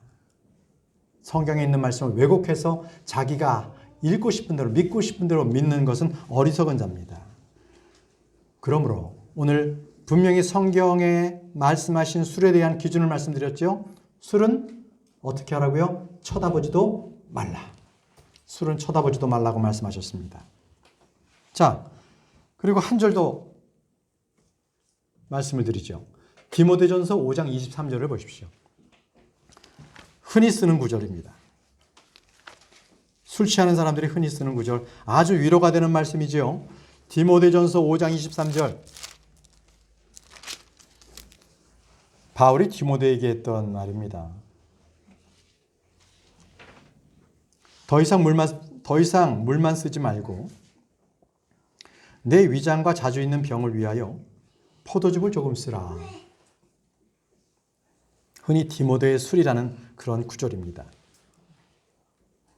성경에 있는 말씀을 왜곡해서 자기가 읽고 싶은 대로 믿고 싶은 대로 믿는 것은 어리석은 자입니다. 그러므로 오늘 분명히 성경에 말씀하신 술에 대한 기준을 말씀드렸죠. 술은 어떻게 하라고요? 쳐다보지도 말라. 술은 쳐다보지도 말라고 말씀하셨습니다. 자, 그리고 한 절 더 말씀을 드리죠. 디모데전서 5장 23절을 보십시오. 흔히 쓰는 구절입니다. 술 취하는 사람들이 흔히 쓰는 구절, 아주 위로가 되는 말씀이지요. 디모데전서 5장 23절. 바울이 디모데에게 했던 말입니다. 더 이상 물만 쓰지 말고 내 위장과 자주 있는 병을 위하여 포도즙을 조금 쓰라. 흔히 디모데의 술이라는 그런 구절입니다.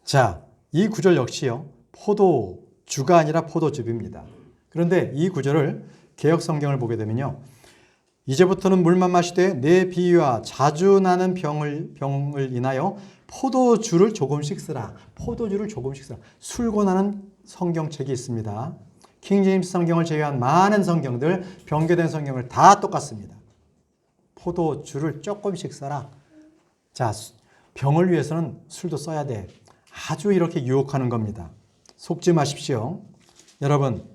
자, 이 구절 역시요, 포도주가 아니라 포도즙입니다. 그런데 이 구절을 개역 성경을 보게 되면요, 이제부터는 물만 마시되 내 비위와 자주 나는 병을 인하여 포도주를 조금씩 쓰라. 포도주를 조금씩 쓰라. 술 권하는 성경책이 있습니다. 킹제임스 성경을 제외한 많은 성경들, 변개된 성경을 다 똑같습니다. 포도주를 조금씩 써라. 자, 병을 위해서는 술도 써야 돼. 아주 이렇게 유혹하는 겁니다. 속지 마십시오. 여러분,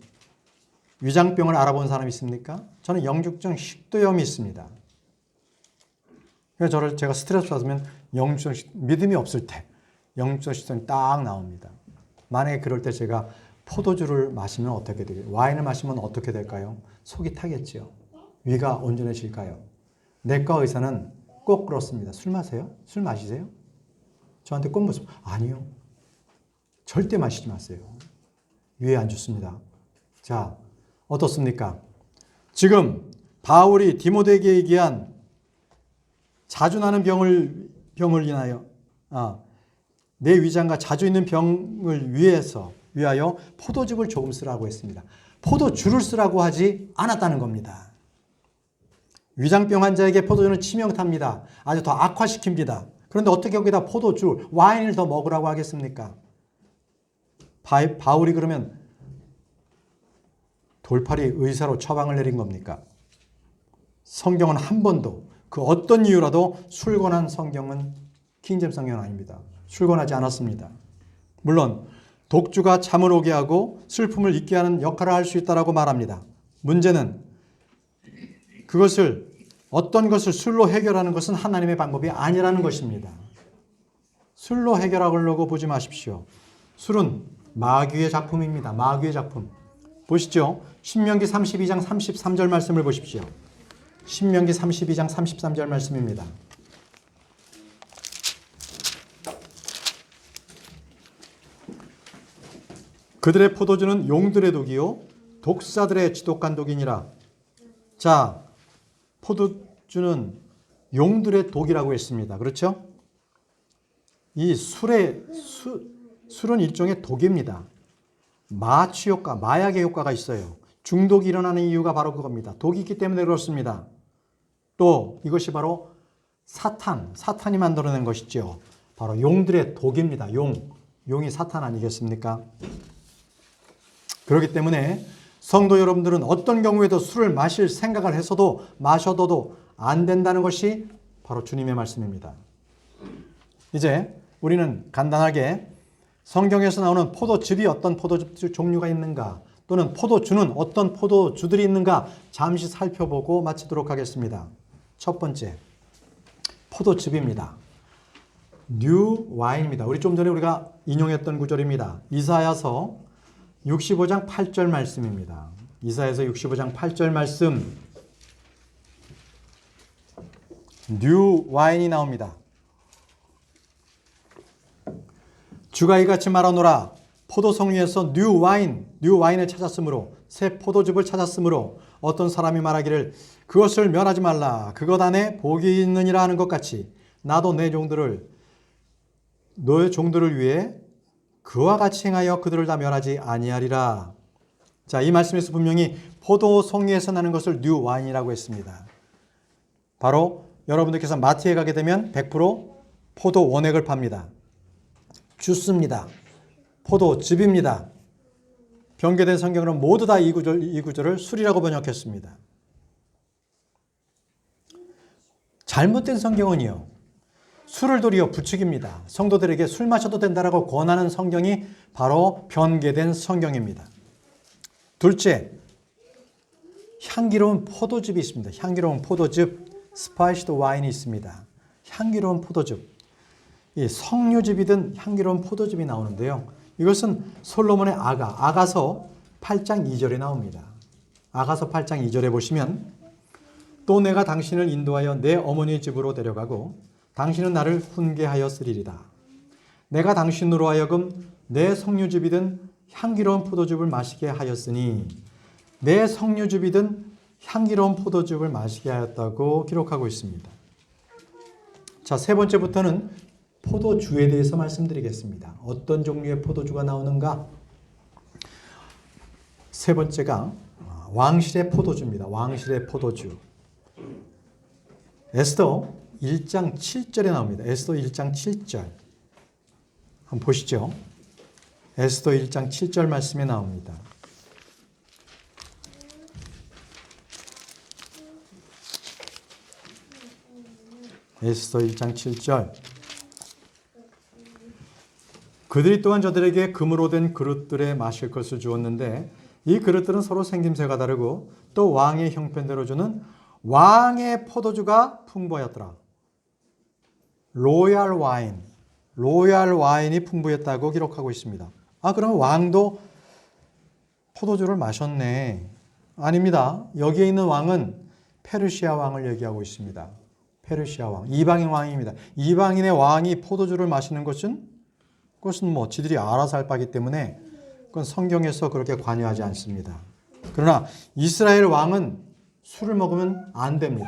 위장병을 알아본 사람 있습니까? 저는 영육증 식도염이 있습니다. 그래서 제가 스트레스 받으면 믿음이 없을 때 영육증 식도염이 딱 나옵니다. 만약에 그럴 때 제가 포도주를 마시면 어떻게 되겠어요? 와인을 마시면 어떻게 될까요? 속이 타겠죠. 위가 온전해질까요? 내과 의사는 꼭 그렇습니다. 술 마세요? 술 마시세요? 저한테 꼭 묻습니다. 아니요. 절대 마시지 마세요. 위에 안 좋습니다. 자, 어떻습니까? 지금 바울이 디모데에게 얘기한 자주 나는 병을 인하여 내 위장과 자주 있는 병을 위하여 포도즙을 조금 쓰라고 했습니다. 포도주를 쓰라고 하지 않았다는 겁니다. 위장병 환자에게 포도주는 치명타입니다. 아주 더 악화시킵니다. 그런데 어떻게 여기다 포도주, 와인을 더 먹으라고 하겠습니까? 바울이 그러면 돌팔이 의사로 처방을 내린 겁니까? 성경은 한 번도 그 어떤 이유라도 술 권한 성경은 킹제임스 성경은 아닙니다. 술 권하지 않았습니다. 물론 독주가 잠을 오게 하고 슬픔을 잊게 하는 역할을 할 수 있다고 말합니다. 문제는 어떤 것을 술로 해결하는 것은 하나님의 방법이 아니라는 것입니다. 술로 해결하려고 보지 마십시오. 술은 마귀의 작품입니다. 마귀의 작품. 보시죠. 신명기 32장 33절 말씀을 보십시오. 신명기 32장 33절 말씀입니다. 그들의 포도주는 용들의 독이요 독사들의 지독한 독이니라. 자, 포도주는 용들의 독이라고 했습니다. 그렇죠? 이 술은 일종의 독입니다. 마취 효과, 마약의 효과가 있어요. 중독이 일어나는 이유가 바로 그겁니다. 독이 있기 때문에 그렇습니다. 또 이것이 바로 사탄이 만들어낸 것이죠. 바로 용들의 독입니다. 용이 사탄 아니겠습니까? 그렇기 때문에 성도 여러분들은 어떤 경우에도 술을 마실 생각을 해서도 마셔도 안 된다는 것이 바로 주님의 말씀입니다. 이제 우리는 간단하게 성경에서 나오는 포도즙이 어떤 포도즙 종류가 있는가, 또는 포도주는 어떤 포도주들이 있는가 잠시 살펴보고 마치도록 하겠습니다. 첫 번째, 포도즙입니다. 뉴 와인입니다. 우리 좀 전에 우리가 인용했던 구절입니다. 이사야서 65장 8절 말씀입니다. 이사야서 65장 8절 말씀, 뉴 와인이 나옵니다. 주가 이같이 말하노라. 포도성 위에서 뉴 와인을 찾았으므로, 새 포도즙을 찾았으므로 어떤 사람이 말하기를 그것을 멸하지 말라. 그것 안에 복이 있느니라 하는 것 같이 나도 너의 종들을 위해 그와 같이 행하여 그들을 다 멸하지 아니하리라. 자, 이 말씀에서 분명히 포도송이에서 나는 것을 뉴 와인이라고 했습니다. 바로 여러분들께서 마트에 가게 되면 100% 포도 원액을 팝니다. 주스입니다. 포도즙입니다. 변개된 성경으로 모두 다 이 구절을 술이라고 번역했습니다. 잘못된 성경은요, 술을 도리어 부추깁니다. 성도들에게 술 마셔도 된다라고 권하는 성경이 바로 변개된 성경입니다. 둘째, 향기로운 포도즙이 있습니다. 향기로운 포도즙, 스파이스드 와인이 있습니다. 향기로운 포도즙. 이 석류즙이든 향기로운 포도즙이 나오는데요. 이것은 솔로몬의 아가서 8장 2절에 나옵니다. 아가서 8장 2절에 보시면 또 내가 당신을 인도하여 내 어머니의 집으로 데려가고 당신은 나를 훈계하였으리이다. 내가 당신으로 하여금 내 석류즙이든 향기로운 포도즙을 마시게 하였으니 내 석류즙이든 향기로운 포도즙을 마시게 하였다고 기록하고 있습니다. 자, 세 번째부터는 포도주에 대해서 말씀드리겠습니다. 어떤 종류의 포도주가 나오는가? 세 번째가 왕실의 포도주입니다. 왕실의 포도주. 에스더 1장 7절에 나옵니다. 에스더 1장 7절. 한번 보시죠. 에스더 1장 7절 말씀에 나옵니다. 에스더 1장 7절. 그들이 또한 저들에게 금으로 된 그릇들에 마실 것을 주었는데 이 그릇들은 서로 생김새가 다르고 또 왕의 형편대로 주는 왕의 포도주가 풍부하였더라. 로얄 와인이 풍부했다고 기록하고 있습니다. 그러면 왕도 포도주를 마셨네. 아닙니다. 여기에 있는 왕은 페르시아 왕을 얘기하고 있습니다. 페르시아 왕, 이방인 왕입니다. 이방인의 왕이 포도주를 마시는 것은 지들이 알아서 할 바기 때문에 그건 성경에서 그렇게 관여하지 않습니다. 그러나 이스라엘 왕은 술을 먹으면 안 됩니다.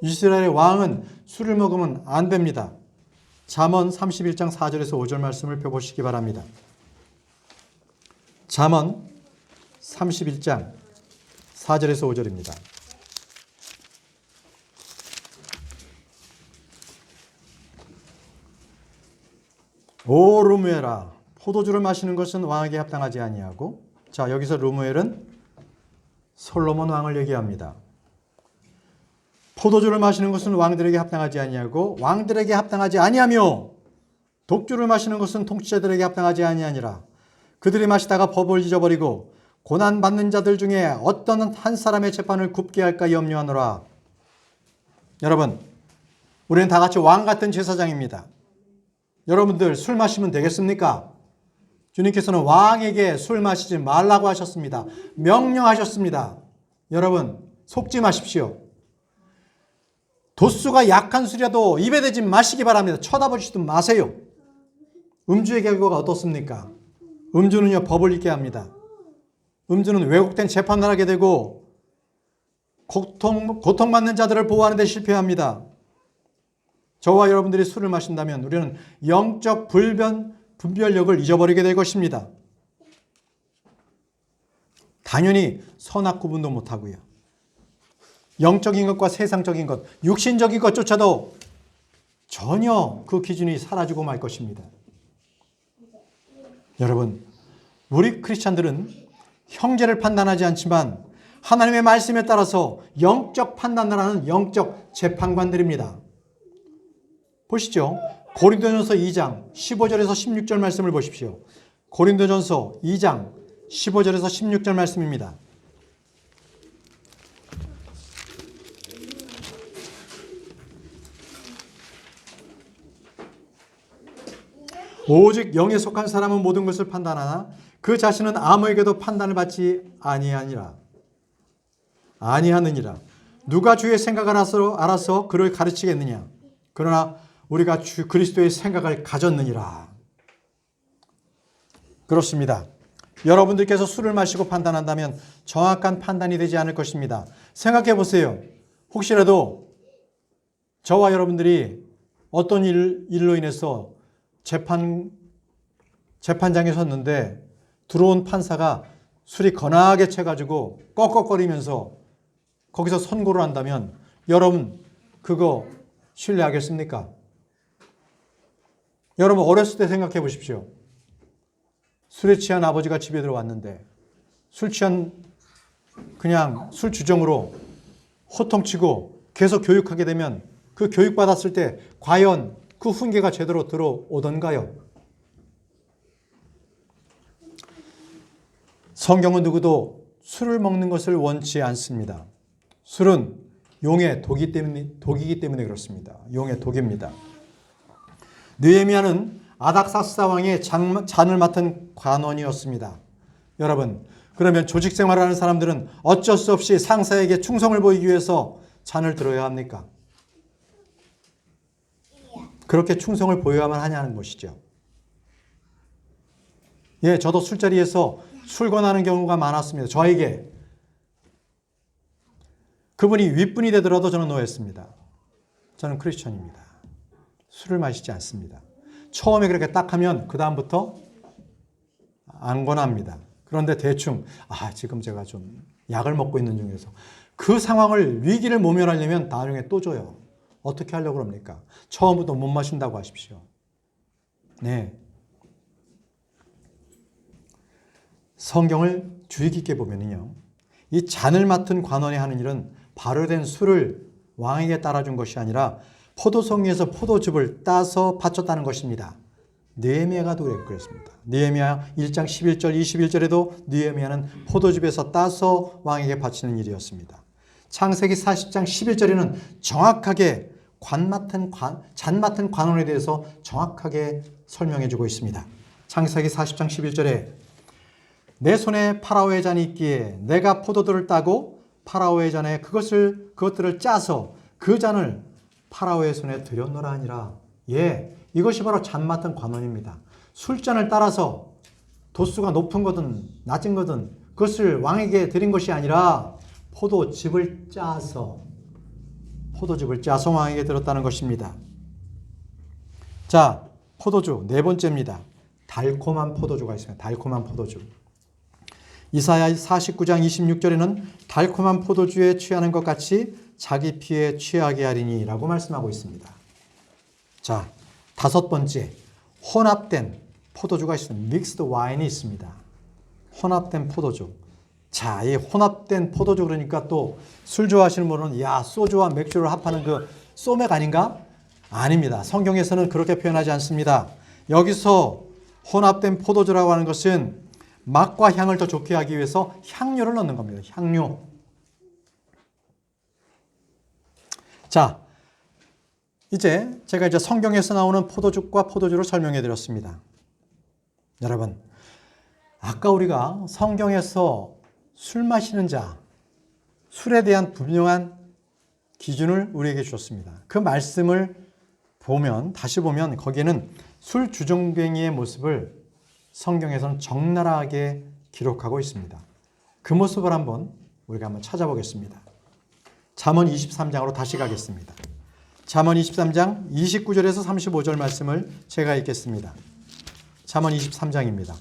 이스라엘의 왕은 술을 먹으면 안 됩니다. 잠언 31장 4절에서 5절 말씀을 펴보시기 바랍니다. 잠언 31장 4절에서 5절입니다. 오 르무엘아, 포도주를 마시는 것은 왕에게 합당하지 아니하고, 자, 여기서 르무엘은 솔로몬 왕을 얘기합니다. 포도주를 마시는 것은 왕들에게 합당하지 아니하고 왕들에게 합당하지 아니하며 독주를 마시는 것은 통치자들에게 합당하지 아니하니라. 그들이 마시다가 법을 잊어버리고 고난받는 자들 중에 어떤 한 사람의 재판을 굽게 할까 염려하노라. 여러분, 우리는 다 같이 왕 같은 제사장입니다. 여러분들 술 마시면 되겠습니까? 주님께서는 왕에게 술 마시지 말라고 하셨습니다. 명령하셨습니다. 여러분, 속지 마십시오. 도수가 약한 술이라도 입에 대지 마시기 바랍니다. 쳐다보지도 마세요. 음주의 결과가 어떻습니까? 음주는요, 법을 잊게 합니다. 음주는 왜곡된 재판을 하게 되고 고통받는 자들을 보호하는 데 실패합니다. 저와 여러분들이 술을 마신다면 우리는 영적 분별력을 잊어버리게 될 것입니다. 당연히 선악 구분도 못하고요. 영적인 것과 세상적인 것, 육신적인 것조차도 전혀 그 기준이 사라지고 말 것입니다. 여러분, 우리 크리스찬들은 형제를 판단하지 않지만 하나님의 말씀에 따라서 영적 판단을 하는 영적 재판관들입니다. 보시죠. 고린도전서 2장 15절에서 16절 말씀을 보십시오. 고린도전서 2장 15절에서 16절 말씀입니다. 오직 영에 속한 사람은 모든 것을 판단하나 그 자신은 아무에게도 판단을 받지 아니하느니라. 누가 주의 생각을 알아서 그를 가르치겠느냐. 그러나 우리가 주 그리스도의 생각을 가졌느니라. 그렇습니다. 여러분들께서 술을 마시고 판단한다면 정확한 판단이 되지 않을 것입니다. 생각해 보세요. 혹시라도 저와 여러분들이 어떤 일로 인해서 재판장에 섰는데 들어온 판사가 술이 거나하게 채가지고 꺽꺽거리면서 거기서 선고를 한다면 여러분 그거 신뢰하겠습니까? 여러분 어렸을 때 생각해 보십시오. 술에 취한 아버지가 집에 들어왔는데 술 취한 그냥 술 주정으로 호통치고 계속 교육하게 되면 그 교육받았을 때 과연 그 훈계가 제대로 들어오던가요? 성경은 누구도 술을 먹는 것을 원치 않습니다. 술은 용의 독이기 때문에 그렇습니다. 용의 독입니다. 느헤미야는 아닥사스다 왕의 잔을 맡은 관원이었습니다. 여러분, 그러면 조직 생활을 하는 사람들은 어쩔 수 없이 상사에게 충성을 보이기 위해서 잔을 들어야 합니까? 그렇게 충성을 보여야만 하냐는 것이죠. 예, 저도 술자리에서 술권하는 경우가 많았습니다. 저에게 그분이 윗분이 되더라도 저는 노했습니다. 저는 크리스천입니다. 술을 마시지 않습니다. 처음에 그렇게 딱 하면 그 다음부터 안 권합니다. 그런데 대충 지금 제가 좀 약을 먹고 있는 중에서 그 상황을 위기를 모면하려면 나중에 또 줘요. 어떻게 하려고 합니까? 처음부터 못 마신다고 하십시오. 네. 성경을 주의 깊게 보면요. 이 잔을 맡은 관원이 하는 일은 발효된 술을 왕에게 따라준 것이 아니라 포도송이에서 포도즙을 따서 바쳤다는 것입니다. 느헤미야가도 그랬습니다. 느헤미야 1장 11절 21절에도 느헤미야는 포도즙에서 따서 왕에게 바치는 일이었습니다. 창세기 40장 11절에는 정확하게 잔 맡은 관원에 대해서 정확하게 설명해 주고 있습니다. 창세기 40장 11절에 내 손에 파라오의 잔이 있기에 내가 포도들을 따고 파라오의 잔에 그것들을 짜서 그 잔을 파라오의 손에 들였노라 하니라. 예, 이것이 바로 잔 맡은 관원입니다. 술잔을 따라서 도수가 높은 거든 낮은 거든 그것을 왕에게 드린 것이 아니라 포도즙을 짜서 왕에게 들었다는 것입니다. 자, 포도주 네 번째입니다. 달콤한 포도주가 있습니다. 달콤한 포도주. 이사야 49장 26절에는 달콤한 포도주에 취하는 것 같이 자기 피에 취하게 하리니 라고 말씀하고 있습니다. 자, 다섯 번째, 혼합된 포도주가 있습니다. 믹스드 와인이 있습니다. 혼합된 포도주. 자, 이 혼합된 포도주 그러니까 또 술 좋아하시는 분은 소주와 맥주를 합하는 그 소맥 아닌가? 아닙니다. 성경에서는 그렇게 표현하지 않습니다. 여기서 혼합된 포도주라고 하는 것은 맛과 향을 더 좋게 하기 위해서 향료를 넣는 겁니다. 향료. 자, 이제 제가 성경에서 나오는 포도주과 포도주를 설명해 드렸습니다. 여러분, 아까 우리가 성경에서 술 마시는 자, 술에 대한 분명한 기준을 우리에게 주셨습니다. 그 말씀을 다시 보면 거기에는 술 주정뱅이의 모습을 성경에서는 적나라하게 기록하고 있습니다. 그 모습을 우리가 한번 찾아보겠습니다. 잠언 23장으로 다시 가겠습니다. 잠언 23장 29절에서 35절 말씀을 제가 읽겠습니다. 잠언 23장입니다.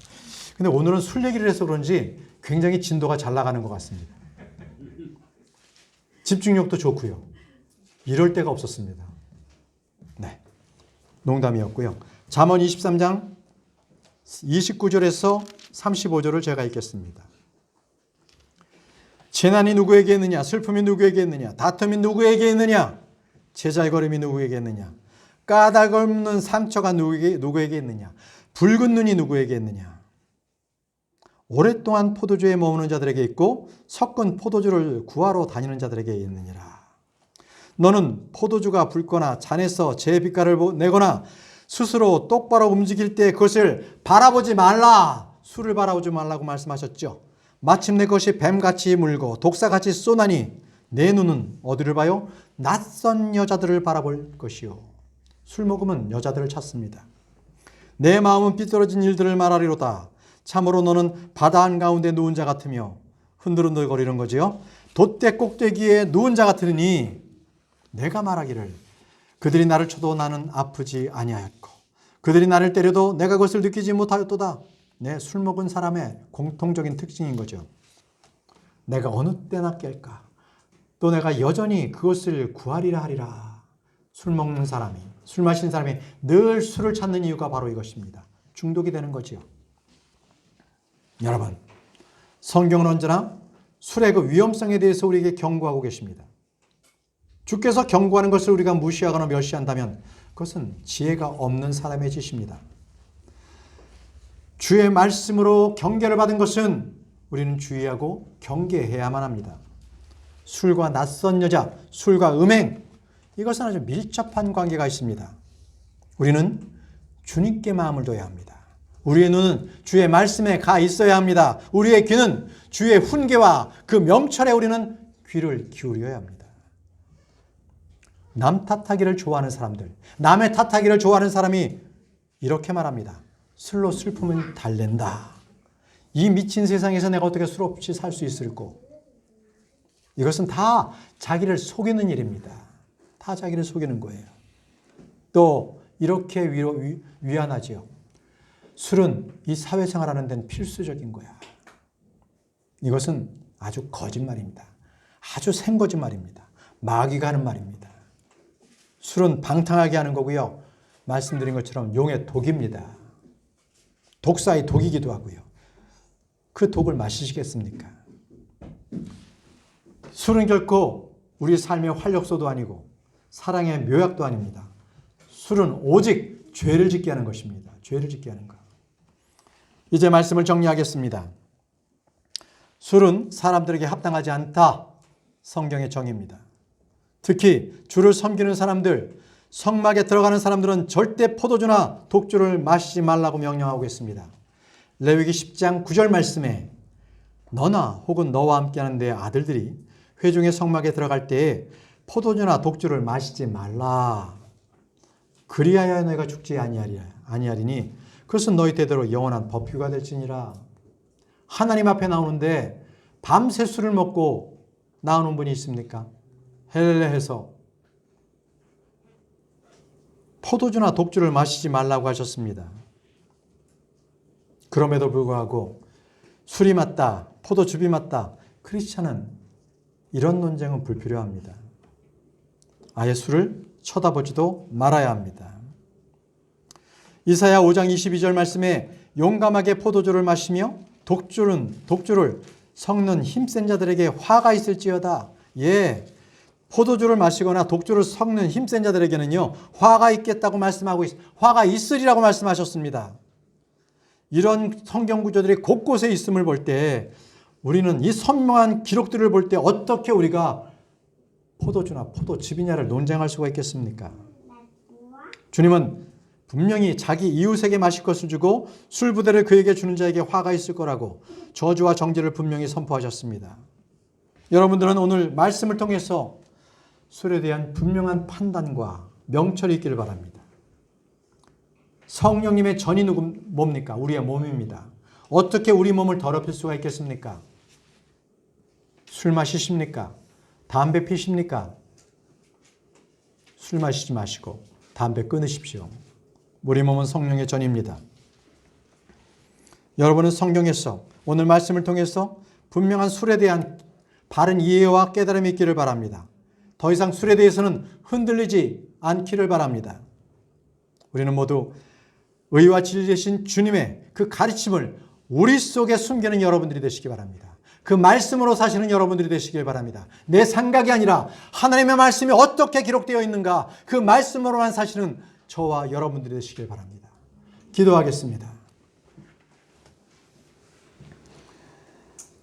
근데 오늘은 술 얘기를 해서 그런지 굉장히 진도가 잘 나가는 것 같습니다. 집중력도 좋고요. 이럴 때가 없었습니다. 네, 농담이었고요. 잠언 23장 29절에서 35절을 제가 읽겠습니다. 재난이 누구에게 있느냐? 슬픔이 누구에게 있느냐? 다툼이 누구에게 있느냐? 제잘거림이 누구에게 있느냐? 까닭 없는 상처가 누구에게 있느냐? 붉은 눈이 누구에게 있느냐? 오랫동안 포도주에 머무는 자들에게 있고 섞은 포도주를 구하러 다니는 자들에게 있느니라. 너는 포도주가 붉거나 잔에서 제 빛깔을 내거나 스스로 똑바로 움직일 때 그것을 바라보지 말라. 술을 바라보지 말라고 말씀하셨죠. 마침내 그것이 뱀같이 물고 독사같이 쏘나니 내 눈은 어디를 봐요? 낯선 여자들을 바라볼 것이요. 술 먹으면 여자들을 찾습니다. 내 마음은 삐뚤어진 일들을 말하리로다. 참으로 너는 바다 한가운데 누운 자 같으며 흔들흔들 거리는 거지요. 돛대 꼭대기에 누운 자 같으니 내가 말하기를 그들이 나를 쳐도 나는 아프지 아니하였고 그들이 나를 때려도 내가 그것을 느끼지 못하였도다. 네, 술 먹은 사람의 공통적인 특징인 거죠. 내가 어느 때나 깰까? 또 내가 여전히 그것을 구하리라 하리라. 술 먹는 사람이, 술 마시는 사람이 늘 술을 찾는 이유가 바로 이것입니다. 중독이 되는 거지요. 여러분, 성경은 언제나 술의 그 위험성에 대해서 우리에게 경고하고 계십니다. 주께서 경고하는 것을 우리가 무시하거나 멸시한다면 그것은 지혜가 없는 사람의 짓입니다. 주의 말씀으로 경계를 받은 것은 우리는 주의하고 경계해야만 합니다. 술과 낯선 여자, 술과 음행, 이것은 아주 밀접한 관계가 있습니다. 우리는 주님께 마음을 둬야 합니다. 우리의 눈은 주의 말씀에 가 있어야 합니다. 우리의 귀는 주의 훈계와 그 명철에 우리는 귀를 기울여야 합니다. 남 탓하기를 좋아하는 사람들, 남의 탓하기를 좋아하는 사람이 이렇게 말합니다. 술로 슬픔을 달랜다. 이 미친 세상에서 내가 어떻게 술 없이 살 수 있을꼬? 이것은 다 자기를 속이는 일입니다. 다 자기를 속이는 거예요. 또 이렇게 위안하지요. 술은 이 사회생활하는 데는 필수적인 거야. 이것은 아주 거짓말입니다. 아주 생거짓말입니다. 마귀가 하는 말입니다. 술은 방탕하게 하는 거고요. 말씀드린 것처럼 용의 독입니다. 독사의 독이기도 하고요. 그 독을 마시시겠습니까? 술은 결코 우리 삶의 활력소도 아니고 사랑의 묘약도 아닙니다. 술은 오직 죄를 짓게 하는 것입니다. 죄를 짓게 하는 것. 이제 말씀을 정리하겠습니다. 술은 사람들에게 합당하지 않다. 성경의 정의입니다. 특히 주를 섬기는 사람들, 성막에 들어가는 사람들은 절대 포도주나 독주를 마시지 말라고 명령하고 있습니다. 레위기 10장 9절 말씀에 너나 혹은 너와 함께하는 내 아들들이 회중의 성막에 들어갈 때에 포도주나 독주를 마시지 말라. 그리하여 너희가 죽지 아니하리니 그것은 너희 대대로 영원한 법규가 될지니라. 하나님 앞에 나오는데 밤새 술을 먹고 나오는 분이 있습니까? 헬레해서 포도주나 독주를 마시지 말라고 하셨습니다. 그럼에도 불구하고 술이 맞다, 포도즙이 맞다. 크리스찬은 이런 논쟁은 불필요합니다. 아예 술을 쳐다보지도 말아야 합니다. 이사야 5장 22절 말씀에 용감하게 포도주를 마시며 독주를 섞는 힘센 자들에게 화가 있을지어다. 예, 포도주를 마시거나 독주를 섞는 힘센 자들에게는요, 화가 있겠다고 화가 있으리라고 말씀하셨습니다. 이런 성경 구조들이 곳곳에 있음을 볼 때 우리는 이 선명한 기록들을 볼 때 어떻게 우리가 포도주나 포도즙이냐를 논쟁할 수가 있겠습니까? 주님은 분명히 자기 이웃에게 마실 것을 주고 술 부대를 그에게 주는 자에게 화가 있을 거라고 저주와 정죄를 분명히 선포하셨습니다. 여러분들은 오늘 말씀을 통해서 술에 대한 분명한 판단과 명철이 있기를 바랍니다. 성령님의 전이 뭡니까? 우리의 몸입니다. 어떻게 우리 몸을 더럽힐 수가 있겠습니까? 술 마시십니까? 담배 피십니까? 술 마시지 마시고 담배 끊으십시오. 우리 몸은 성령의 전입니다. 여러분은 성경에서 오늘 말씀을 통해서 분명한 술에 대한 바른 이해와 깨달음이 있기를 바랍니다. 더 이상 술에 대해서는 흔들리지 않기를 바랍니다. 우리는 모두 의와 진리 되신 주님의 그 가르침을 우리 속에 숨기는 여러분들이 되시기 바랍니다. 그 말씀으로 사시는 여러분들이 되시길 바랍니다. 내 생각이 아니라 하나님의 말씀이 어떻게 기록되어 있는가 그 말씀으로만 사시는 저와 여러분들이 되시길 바랍니다. 기도하겠습니다.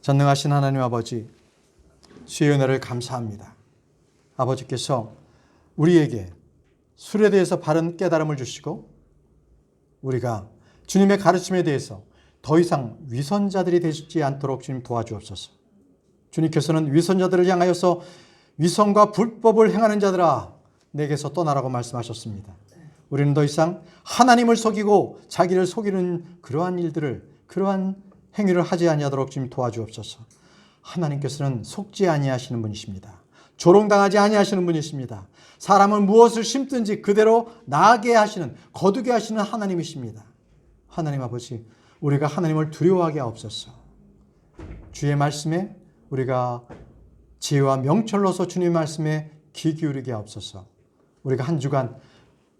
전능하신 하나님 아버지, 주의 은혜를 감사합니다. 아버지께서 우리에게 술에 대해서 바른 깨달음을 주시고 우리가 주님의 가르침에 대해서 더 이상 위선자들이 되지 않도록 주님 도와주옵소서. 주님께서는 위선자들을 향하여서 위선과 불법을 행하는 자들아 내게서 떠나라고 말씀하셨습니다. 우리는 더 이상 하나님을 속이고 자기를 속이는 그러한 일들을 그러한 행위를 하지 아니하도록 주님 도와주옵소서. 하나님께서는 속지 아니하시는 분이십니다. 조롱당하지 아니하시는 분이십니다. 사람은 무엇을 심든지 그대로 나게 하시는 거두게 하시는 하나님이십니다. 하나님 아버지, 우리가 하나님을 두려워하게 하옵소서. 주의 말씀에 우리가 지혜와 명철로서 주님의 말씀에 귀 기울이게 하옵소서. 우리가 한 주간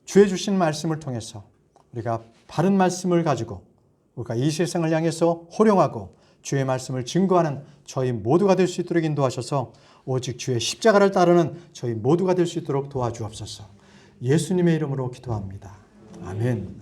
주의 주신 말씀을 통해서 우리가 바른 말씀을 가지고 우리가 이 세상을 향해서 호령하고 주의 말씀을 증거하는 저희 모두가 될 수 있도록 인도하셔서 오직 주의 십자가를 따르는 저희 모두가 될 수 있도록 도와주옵소서. 예수님의 이름으로 기도합니다. 아멘.